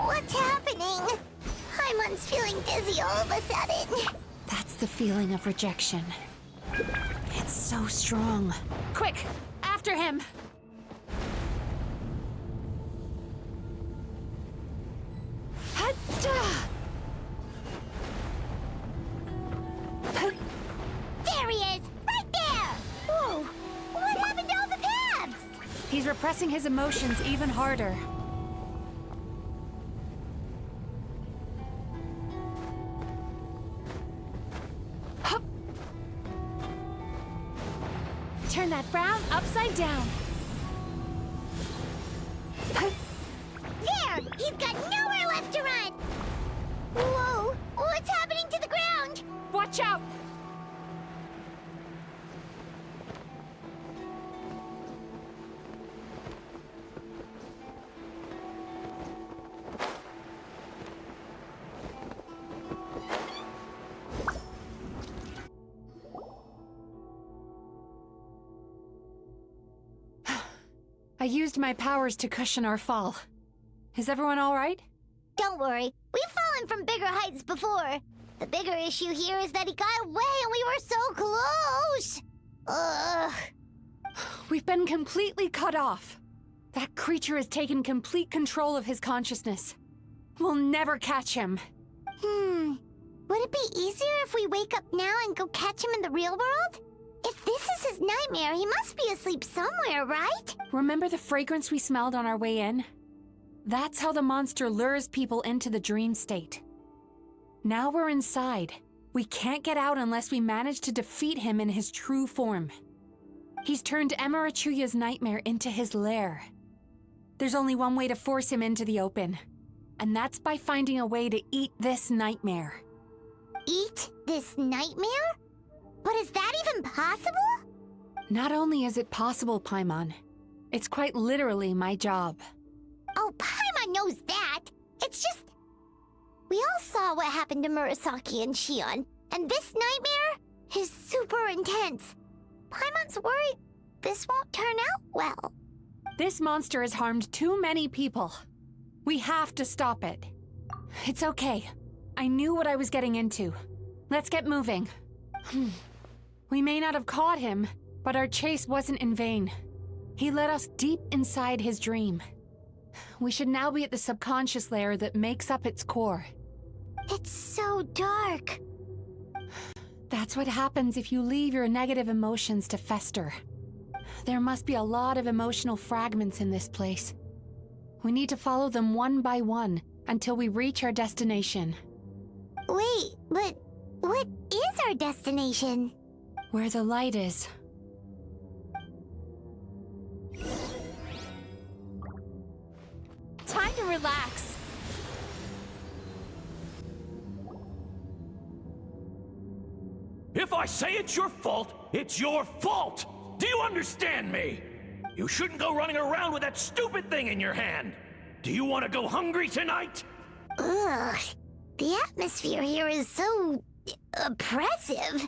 What's happening? Paimon's feeling dizzy all of a sudden. That's the feeling of rejection. It's so strong. Quick! After him! There he is! Right there! Whoa! What happened to all the paths? He's repressing his emotions even harder. Hup. Turn that frown upside down. There! He's got nowhere left to run! Whoa! What's happening to the ground? Watch out! I used my powers to cushion our fall. Is everyone all right? Don't worry. We've fallen from bigger heights before. The bigger issue here is that he got away and we were so close! Ugh. We've been completely cut off. That creature has taken complete control of his consciousness. We'll never catch him. Would it be easier if we wake up now and go catch him in the real world? If this is his nightmare, he must be asleep somewhere, right? Remember the fragrance we smelled on our way in? That's how the monster lures people into the dream state. Now we're inside. We can't get out unless we manage to defeat him in his true form. He's turned Emarachuya's nightmare into his lair. There's only one way to force him into the open, and that's by finding a way to eat this nightmare. Eat this nightmare? But is that even possible? Not only is it possible, Paimon, it's quite literally my job. Oh, Paimon knows that. It's just... We all saw what happened to Murasaki and Shion, and this nightmare is super intense. Paimon's worried this won't turn out well. This monster has harmed too many people. We have to stop it. It's okay. I knew what I was getting into. Let's get moving. We may not have caught him, but our chase wasn't in vain. He led us deep inside his dream. We should now be at the subconscious layer that makes up its core. It's so dark. That's what happens if you leave your negative emotions to fester. There must be a lot of emotional fragments in this place. We need to follow them one by one until we reach our destination. Wait, But what is our destination? Where the light is. Time to relax. If I say it's your fault, it's your fault! Do you understand me? You shouldn't go running around with that stupid thing in your hand! Do you want to go hungry tonight? Ugh. The atmosphere here is so oppressive.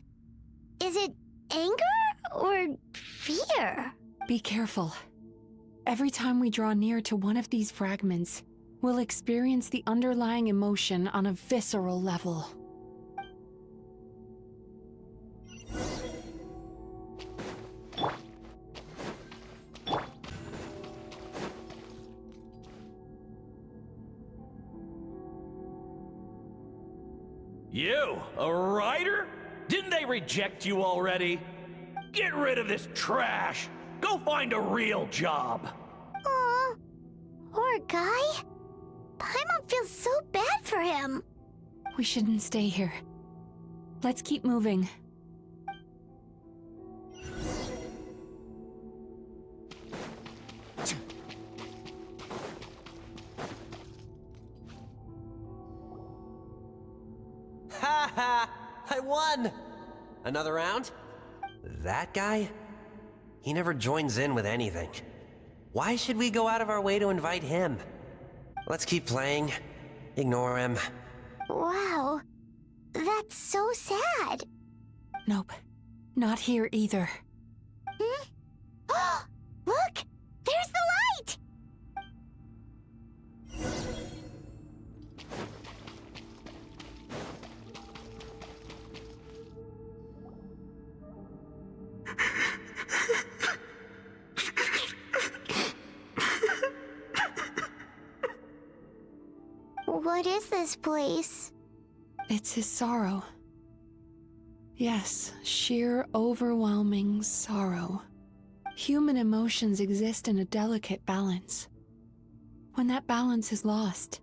Is it anger or fear? Be careful. Every time we draw near to one of these fragments, we'll experience the underlying emotion on a visceral level. You, a writer? Didn't they reject you already? Get rid of this trash! Go find a real job! Aw, poor guy. Paimon feels so bad for him. We shouldn't stay here. Let's keep moving. Ha ha! I won! Another round? That guy? He never joins in with anything. Why should we go out of our way to invite him? Let's keep playing. Ignore him. Wow, that's so sad. Nope, not here either. Hmm? Look! There's the light! What is this place? It's his sorrow. Yes, sheer, overwhelming sorrow. Human emotions exist in a delicate balance. When that balance is lost,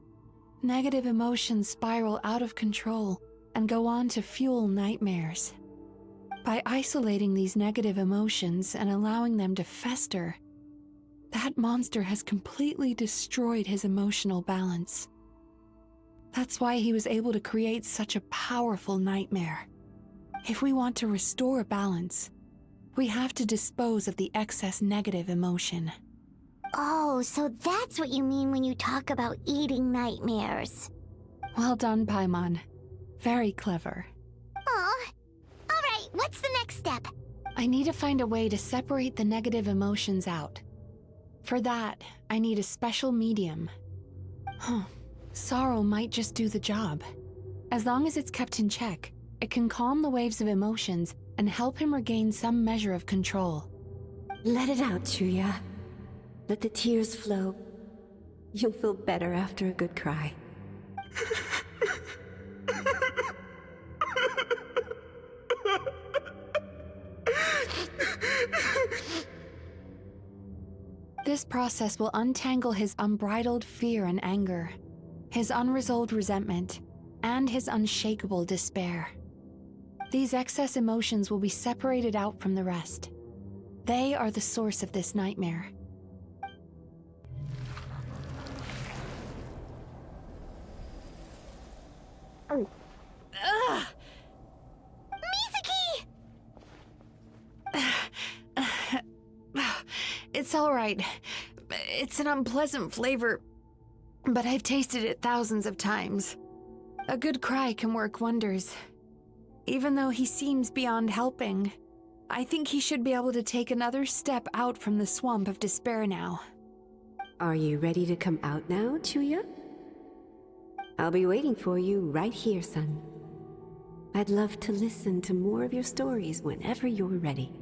negative emotions spiral out of control and go on to fuel nightmares. By isolating these negative emotions and allowing them to fester, that monster has completely destroyed his emotional balance. That's why he was able to create such a powerful nightmare. If we want to restore balance, we have to dispose of the excess negative emotion. Oh, so that's what you mean when you talk about eating nightmares. Well done, Paimon. Very clever. Aw. Alright, what's the next step? I need to find a way to separate the negative emotions out. For that, I need a special medium. Sorrow might just do the job. As long as it's kept in check, it can calm the waves of emotions and help him regain some measure of control. Let it out, Chuya. Let the tears flow. You'll feel better after a good cry. This process will untangle his unbridled fear and anger, his unresolved resentment, and his unshakable despair. These excess emotions will be separated out from the rest. They are the source of this nightmare. Ugh! Mizuki! It's all right. It's an unpleasant flavor, but I've tasted it thousands of times. A good cry can work wonders. Even though he seems beyond helping, I think he should be able to take another step out from the swamp of despair now. Are you ready to come out now, Chuya? I'll be waiting for you right here, son. I'd love to listen to more of your stories whenever you're ready.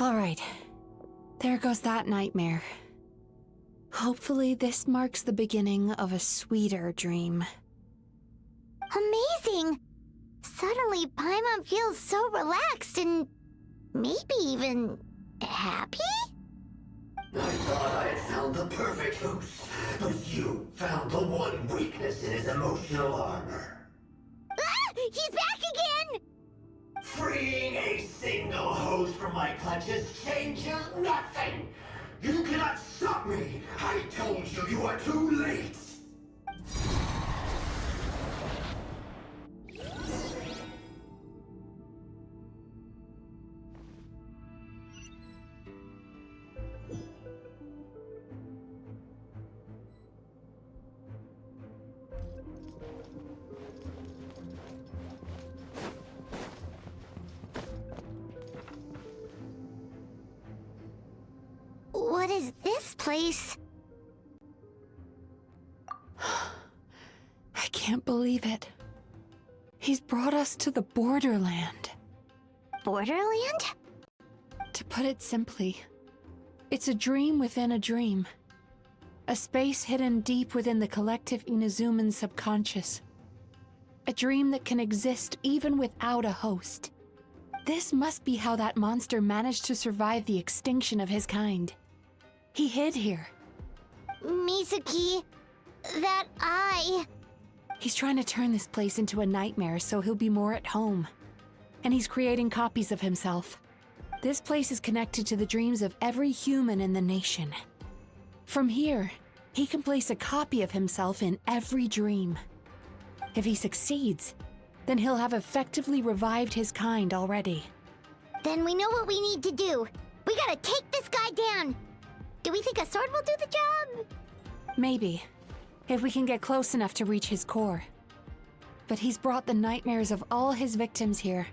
All right, There goes that nightmare. Hopefully this marks the beginning of a sweeter dream. Amazing! Suddenly, Paimon feels so relaxed and maybe even happy? I thought I had found the perfect host, but you found the one weakness in his emotional armor. Ah! He's back again! Freeing a single host from my clutches changes nothing! You cannot stop me! I told you you are too late! What is this place? I can't believe it. He's brought us to the Borderland. Borderland? To put it simply, it's a dream within a dream. A space hidden deep within the collective Inazuman subconscious. A dream that can exist even without a host. This must be how that monster managed to survive the extinction of his kind. He hid here. Mizuki, that eye. He's trying to turn this place into a nightmare so he'll be more at home. And he's creating copies of himself. This place is connected to the dreams of every human in the nation. From here, he can place a copy of himself in every dream. If he succeeds, then he'll have effectively revived his kind already. Then we know what we need to do. We gotta take this guy down. Do we think a sword will do the job? Maybe, if we can get close enough to reach his core. But he's brought the nightmares of all his victims here,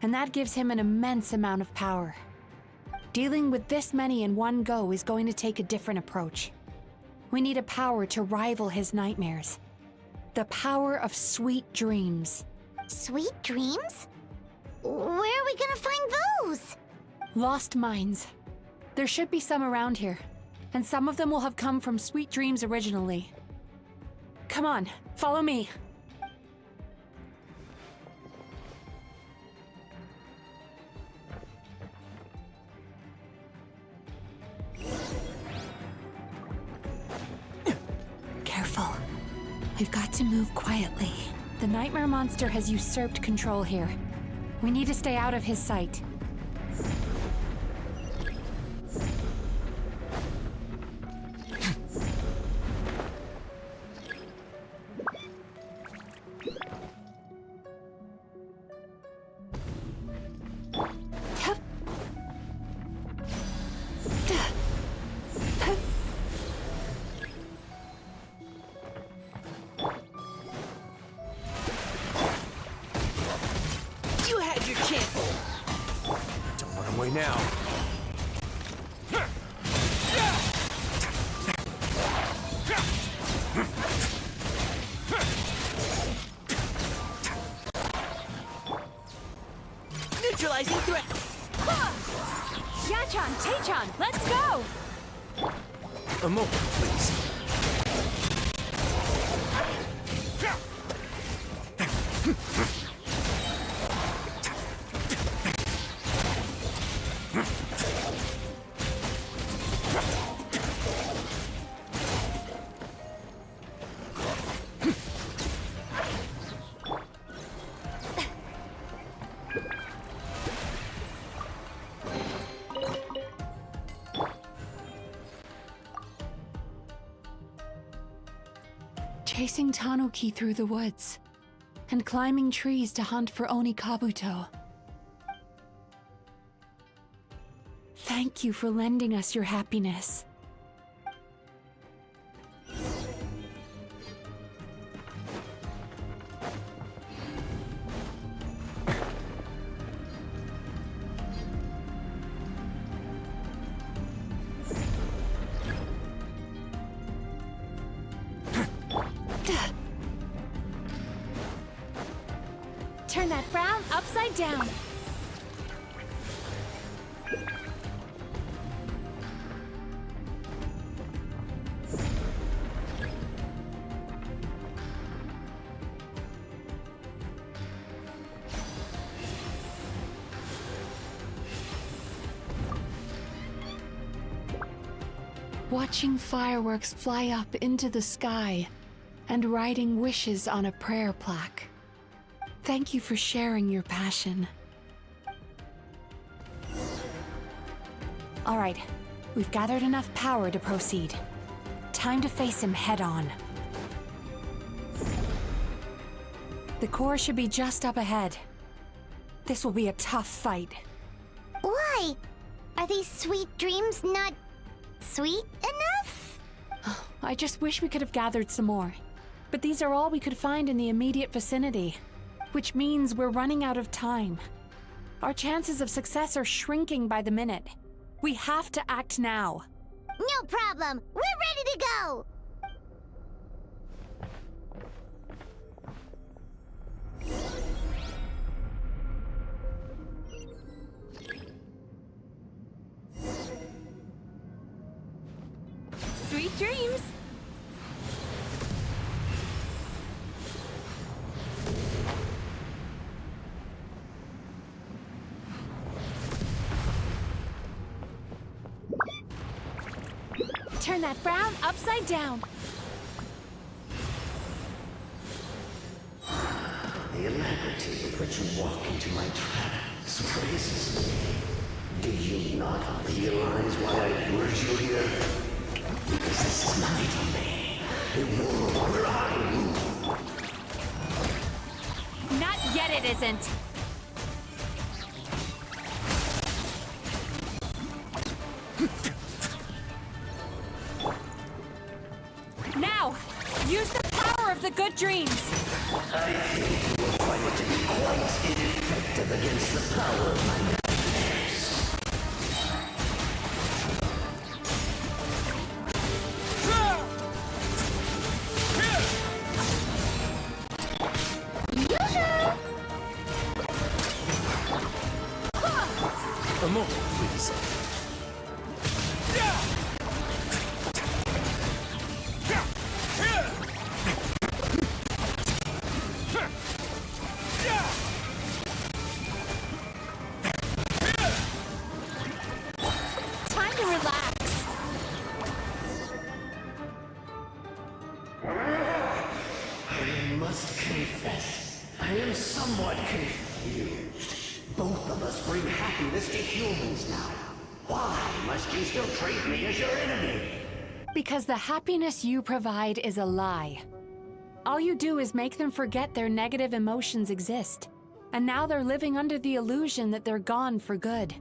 and that gives him an immense amount of power. Dealing with this many in one go is going to take a different approach. We need a power to rival his nightmares. The power of sweet dreams. Sweet dreams? Where are we gonna find those? Lost minds. There should be some around here, and some of them will have come from sweet dreams originally. Come on, follow me. Careful. We've got to move quietly. The nightmare monster has usurped control here. We need to stay out of his sight. Now. Neutralizing threat. Yachan, Taechan, let's go! A moment, please. Chasing Tanuki through the woods, and climbing trees to hunt for Oni Kabuto. Thank you for lending us your happiness. Turn that frown upside down. Watching fireworks fly up into the sky and writing wishes on a prayer plaque. Thank you for sharing your passion. All right, we've gathered enough power to proceed. Time to face him head on. The core should be just up ahead. This will be a tough fight. Why? Are these sweet dreams not sweet enough? I just wish we could have gathered some more. But these are all we could find in the immediate vicinity, which means we're running out of time. Our chances of success are shrinking by the minute. We have to act now. No problem. We're ready to go. Sweet dreams! Turn that frown upside down. The alacrity with which you walk into my trap surprises me. Do you not realize why I lured you here? Because this is my domain, a world where I rule. Not yet it isn't. Now, use the power of the good dreams. I think you will find it to be quite ineffective against the power of my nightmares. A moment, please. Time to relax. I must confess, I am somewhat confused. Both of us bring happiness to humans now. Why must you still treat me as your enemy? Because the happiness you provide is a lie. All you do is make them forget their negative emotions exist. And now they're living under the illusion that they're gone for good.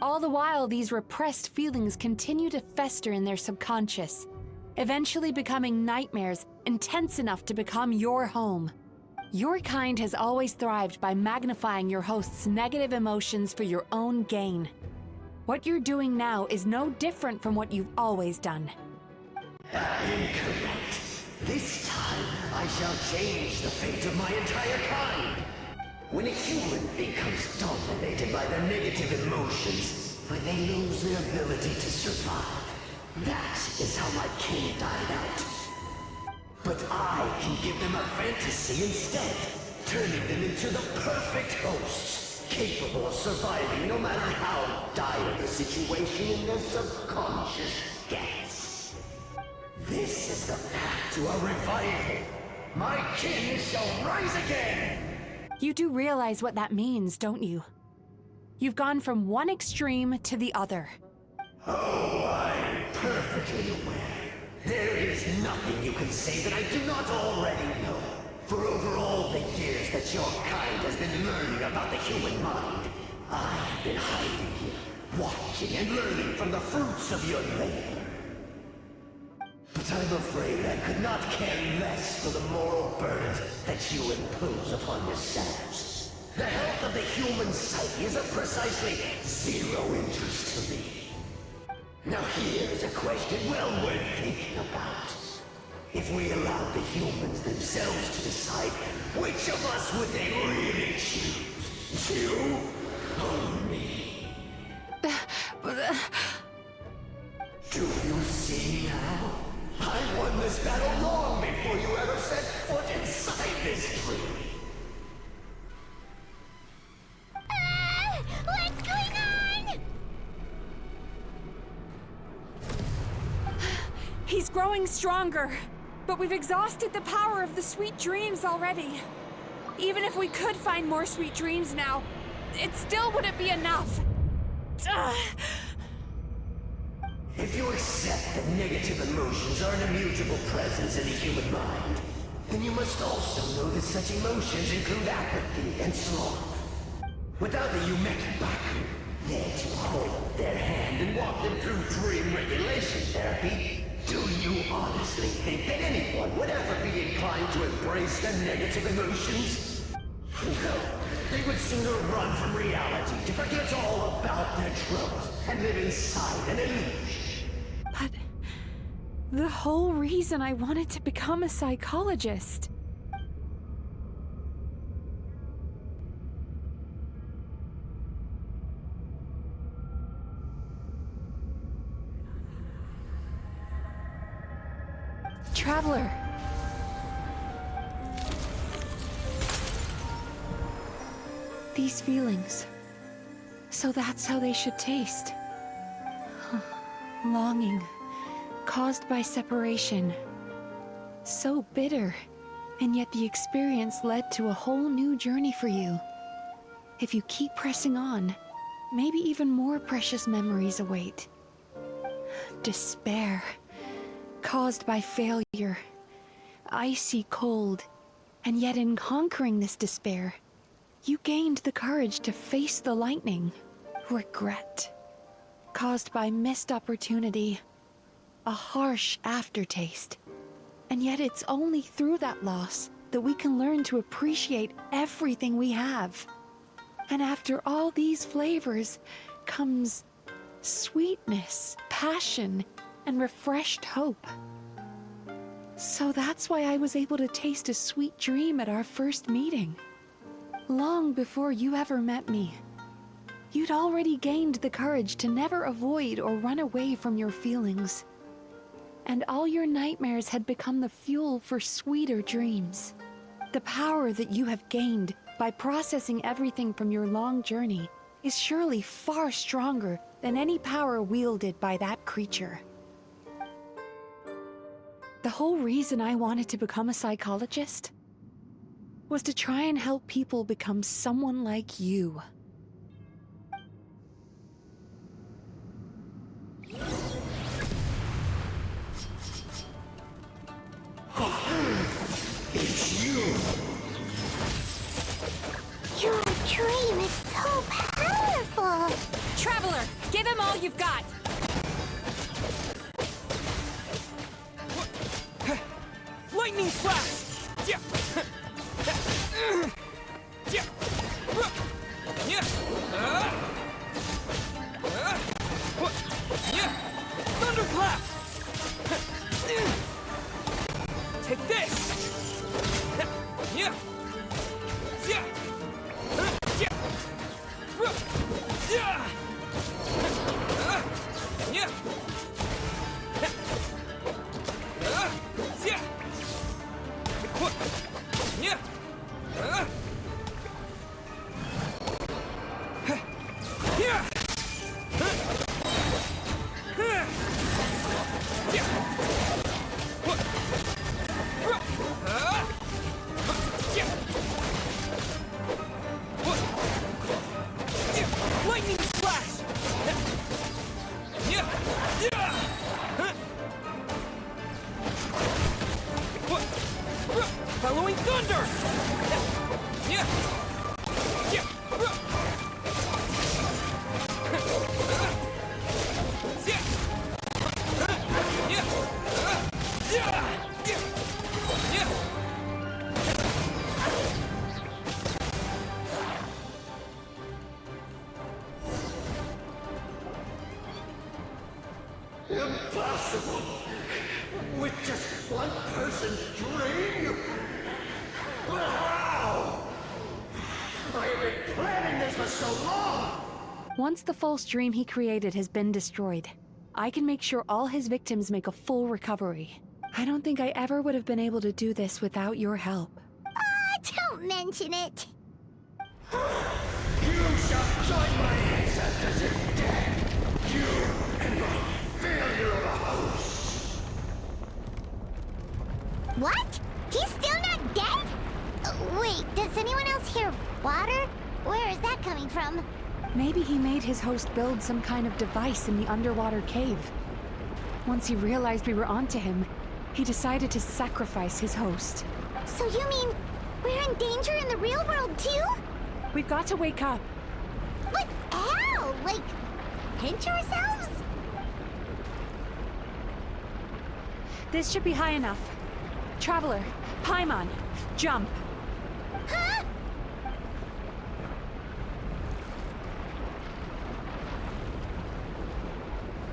All the while, these repressed feelings continue to fester in their subconscious, eventually becoming nightmares intense enough to become your home. Your kind has always thrived by magnifying your host's negative emotions for your own gain. What you're doing now is no different from what you've always done. Incorrect. This time, I shall change the fate of my entire kind. When a human becomes dominated by their negative emotions, when they lose their ability to survive, that is how my king died out. But I can give them a fantasy instead, turning them into the perfect hosts, capable of surviving no matter how dire the situation in their subconscious gets. This is the path to a revival. My king shall rise again! You do realize what that means, don't you? You've gone from one extreme to the other. Oh, I'm perfectly aware. There is nothing you can say that I do not already know. For over all the years that your kind has been learning about the human mind, I have been hiding here, watching and learning from the fruits of your labor. But I'm afraid I could not care less for the moral burdens that you impose upon yourselves. The health of the human psyche is of precisely zero interest to me. Now here's a question well worth thinking about. If we allowed the humans themselves to decide, which of us would they really choose? You or me? Do you see now? I won this battle long before you ever set foot inside this tree. What's going on? growing stronger, but we've exhausted the power of the sweet dreams already. Even if we could find more sweet dreams now, it still wouldn't be enough. If you accept that negative emotions are an immutable presence in the human mind, then you must also know that such emotions include apathy and sloth. Without the yumenmizuki there to hold their hand and walk them through dream regulation therapy, do you honestly think that anyone would ever be inclined to embrace their negative emotions? No, they would sooner run from reality to forget all about their troubles and live inside an illusion. But the whole reason I wanted to become a psychologist. Traveler. These feelings. So that's how they should taste. Longing. Caused by separation. So bitter. And yet the experience led to a whole new journey for you. If you keep pressing on, maybe even more precious memories await. Despair. Caused by failure. Icy cold. And yet in conquering this despair, you gained the courage to face the lightning. Regret. Caused by missed opportunity. A harsh aftertaste. And yet it's only through that loss that we can learn to appreciate everything we have. And after all these flavors comes sweetness, passion, and refreshed hope. So that's why I was able to taste a sweet dream at our first meeting. Long before you ever met me. You'd already gained the courage to never avoid or run away from your feelings. And all your nightmares had become the fuel for sweeter dreams. The power that you have gained by processing everything from your long journey is surely far stronger than any power wielded by that creature. The whole reason I wanted to become a psychologist was to try and help people become someone like you. It's you! Your dream is so powerful! Traveler, give him all you've got! Lightning flash! Thunderclap! Take this! Lightning flash! Bellowing thunder! Impossible! With just one person's dream? But how? I have been planning this for so long! Once the false dream he created has been destroyed, I can make sure all his victims make a full recovery. I don't think I ever would have been able to do this without your help. Don't mention it. You shall join my ancestors in death! You and my failure of a host! What? He's still not dead? Wait, does anyone else hear water? Where is that coming from? Maybe he made his host build some kind of device in the underwater cave. Once he realized we were onto him, he decided to sacrifice his host. So you mean we're in danger in the real world too? We've got to wake up. But how? Like, pinch ourselves? This should be high enough. Traveler, Paimon, jump. Huh?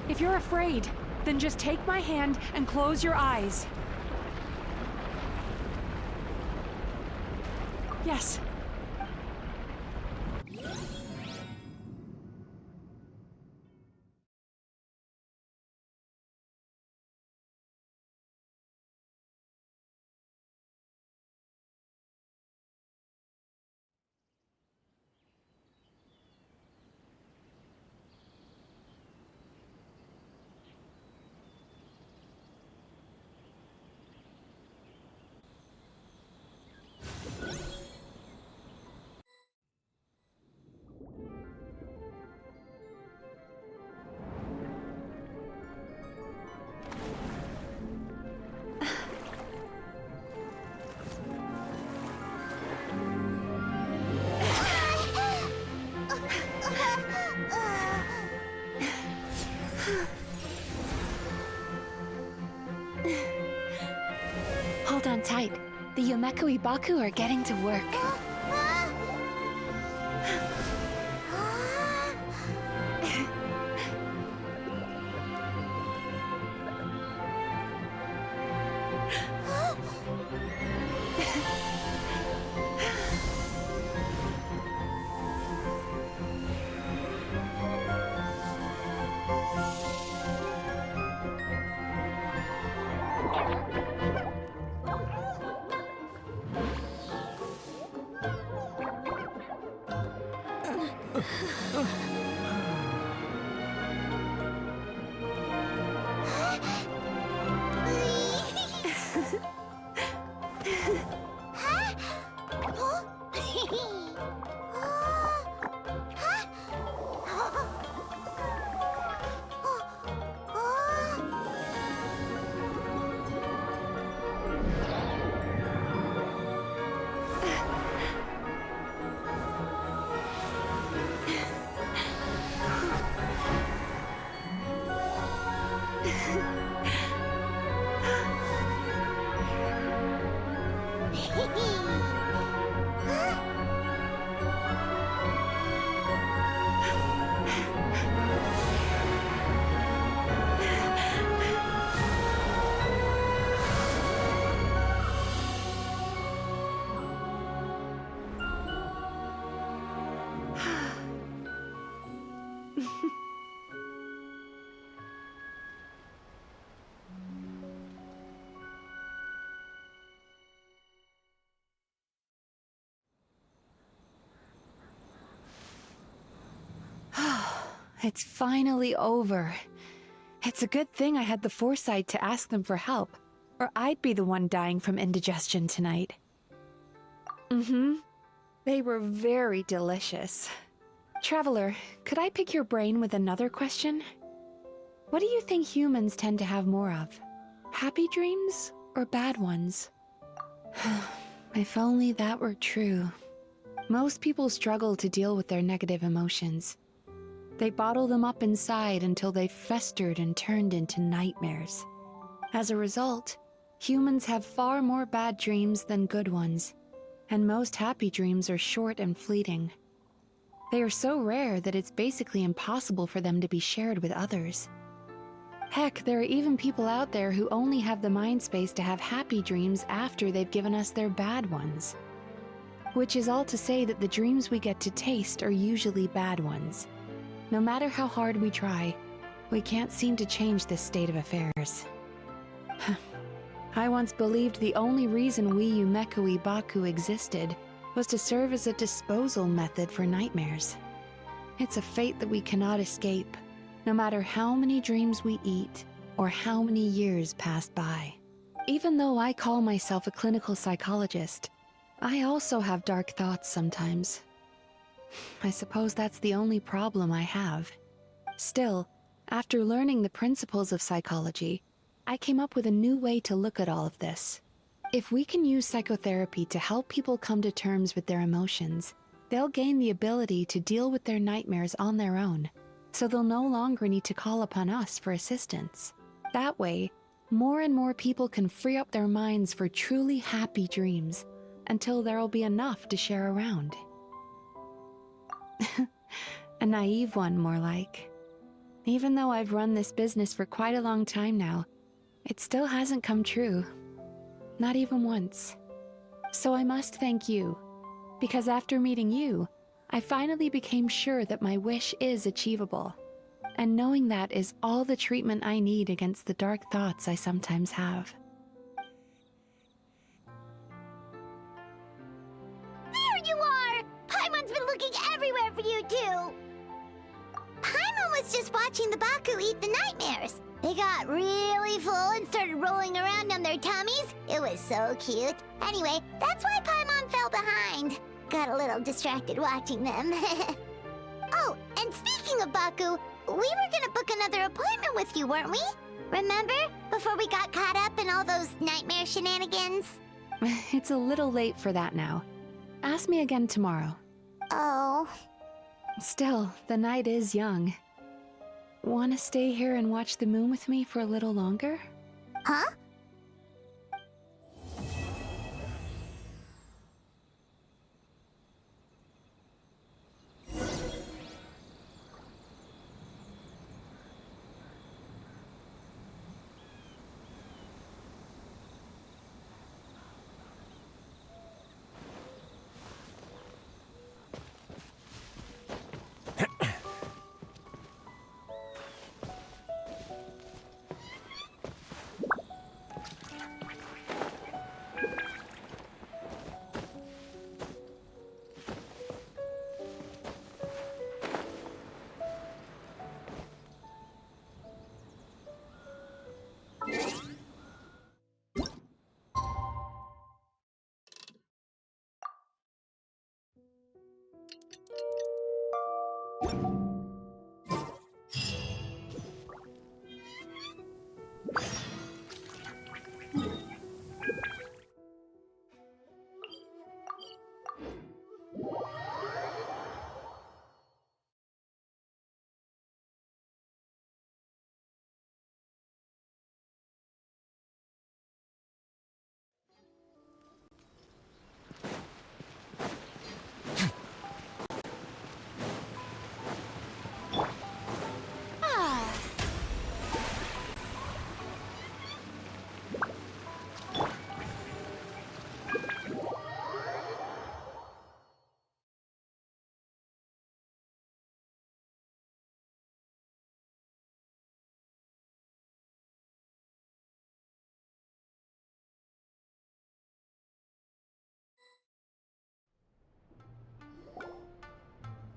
If you're afraid, then just take my hand and close your eyes. Yes. Hold on tight. The yumenmizuki are getting to work. It's finally over. It's a good thing I had the foresight to ask them for help, or I'd be the one dying from indigestion tonight. They were very delicious. Traveler, could I pick your brain with another question? What do you think humans tend to have more of? Happy dreams or bad ones? If only that were true. Most people struggle to deal with their negative emotions. They bottle them up inside until they've festered and turned into nightmares. As a result, humans have far more bad dreams than good ones, and most happy dreams are short and fleeting. They are so rare that it's basically impossible for them to be shared with others. Heck, there are even people out there who only have the mind space to have happy dreams after they've given us their bad ones. Which is all to say that the dreams we get to taste are usually bad ones. No matter how hard we try, we can't seem to change this state of affairs. I once believed the only reason we yumenmizuki existed was to serve as a disposal method for nightmares. It's a fate that we cannot escape, no matter how many dreams we eat or how many years pass by. Even though I call myself a clinical psychologist, I also have dark thoughts sometimes. I suppose that's the only problem I have. Still, after learning the principles of psychology, I came up with a new way to look at all of this. If we can use psychotherapy to help people come to terms with their emotions, they'll gain the ability to deal with their nightmares on their own, so they'll no longer need to call upon us for assistance. That way, more and more people can free up their minds for truly happy dreams, until there'll be enough to share around. A naive one, more like. Even though I've run this business for quite a long time now, it still hasn't come true. Not even once. So I must thank you, because after meeting you, I finally became sure that my wish is achievable. And knowing that is all the treatment I need against the dark thoughts I sometimes have. There you are! Paimon's been looking everywhere for you, too! Paimon was just watching the Baku eat the nightmares. They got really full and started rolling around on their tummies. It was so cute. Anyway, that's why Paimon fell behind. Got a little distracted watching them. Oh, and speaking of Baku, we were gonna book another appointment with you, weren't we? Remember? Before we got caught up in all those nightmare shenanigans? It's a little late for that now. Ask me again tomorrow. Oh. Still, the night is young. Want to stay here and watch the moon with me for a little longer? Huh?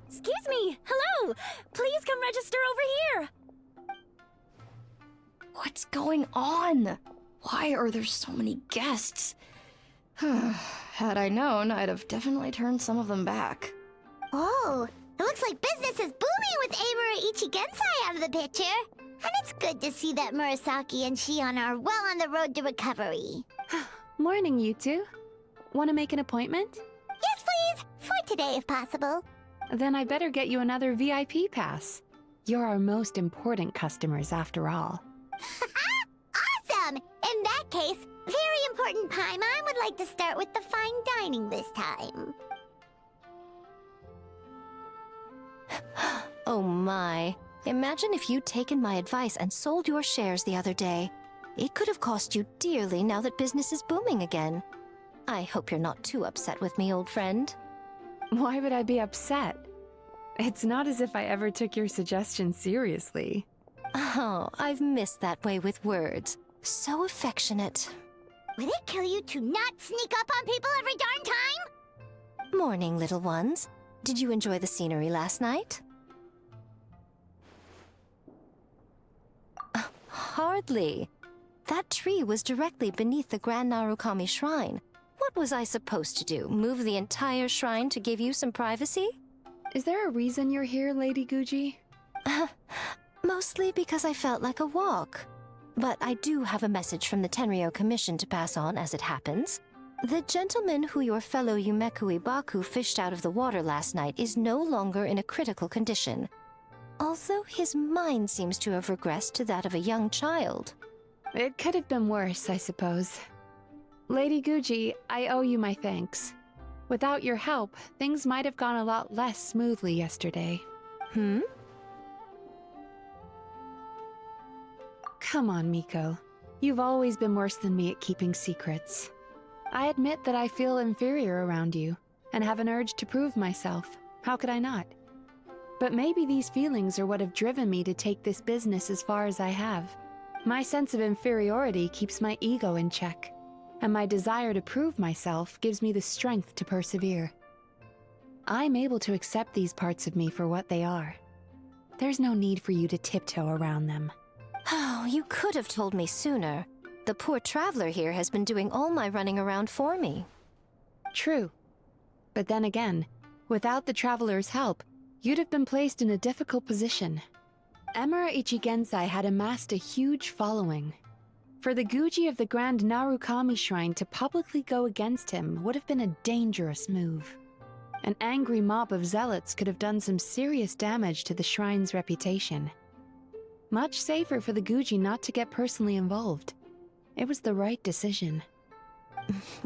Excuse me! Hello! Please come register over here! What's going on? Why are there so many guests? Had I known, I'd have definitely turned some of them back. Oh, it looks like business is booming with Amura Ichigensai out of the picture. And it's good to see that Murasaki and Shion are well on the road to recovery. Morning, you two. Want to make an appointment? Yes, please! For today, if possible. Then I better get you another VIP pass. You're our most important customers, after all. Awesome! In that case, very important Paimon would like to start with the fine dining this time. Oh my. Imagine if you'd taken my advice and sold your shares the other day. It could have cost you dearly now that business is booming again. I hope you're not too upset with me, old friend. Why would I be upset? It's not as if I ever took your suggestion seriously. Oh, I've missed that way with words. So affectionate. Would it kill you to not sneak up on people every darn time? Morning, little ones. Did you enjoy the scenery last night? Hardly. That tree was directly beneath the Grand Narukami Shrine. What was I supposed to do? Move the entire shrine to give you some privacy? Is there a reason you're here, Lady Guji? Mostly because I felt like a walk. But I do have a message from the Tenryo Commission to pass on as it happens. The gentleman who your fellow Yumekui Baku fished out of the water last night is no longer in a critical condition. Although his mind seems to have regressed to that of a young child. It could have been worse, I suppose. Lady Guji, I owe you my thanks. Without your help, things might have gone a lot less smoothly yesterday. Come on, Miko. You've always been worse than me at keeping secrets. I admit that I feel inferior around you, and have an urge to prove myself. How could I not? But maybe these feelings are what have driven me to take this business as far as I have. My sense of inferiority keeps my ego in check, and my desire to prove myself gives me the strength to persevere. I'm able to accept these parts of me for what they are. There's no need for you to tiptoe around them. Oh, you could have told me sooner. The poor traveler here has been doing all my running around for me. True. But then again, without the traveler's help, you'd have been placed in a difficult position. Emura Ichigensai had amassed a huge following. For the Guji of the Grand Narukami Shrine to publicly go against him would have been a dangerous move. An angry mob of zealots could have done some serious damage to the shrine's reputation. Much safer for the Guji not to get personally involved. It was the right decision.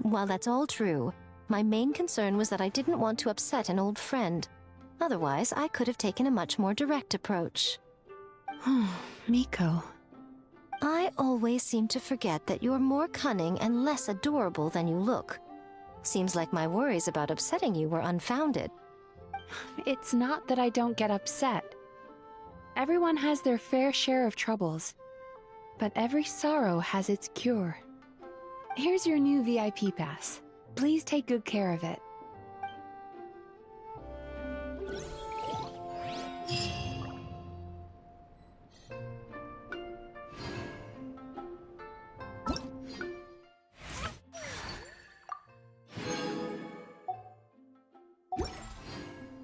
While that's all true, my main concern was that I didn't want to upset an old friend. Otherwise, I could have taken a much more direct approach. Miko. I always seem to forget that you're more cunning and less adorable than you look. Seems like my worries about upsetting you were unfounded. It's not that I don't get upset. Everyone has their fair share of troubles. But every sorrow has its cure. Here's your new VIP pass. Please take good care of it.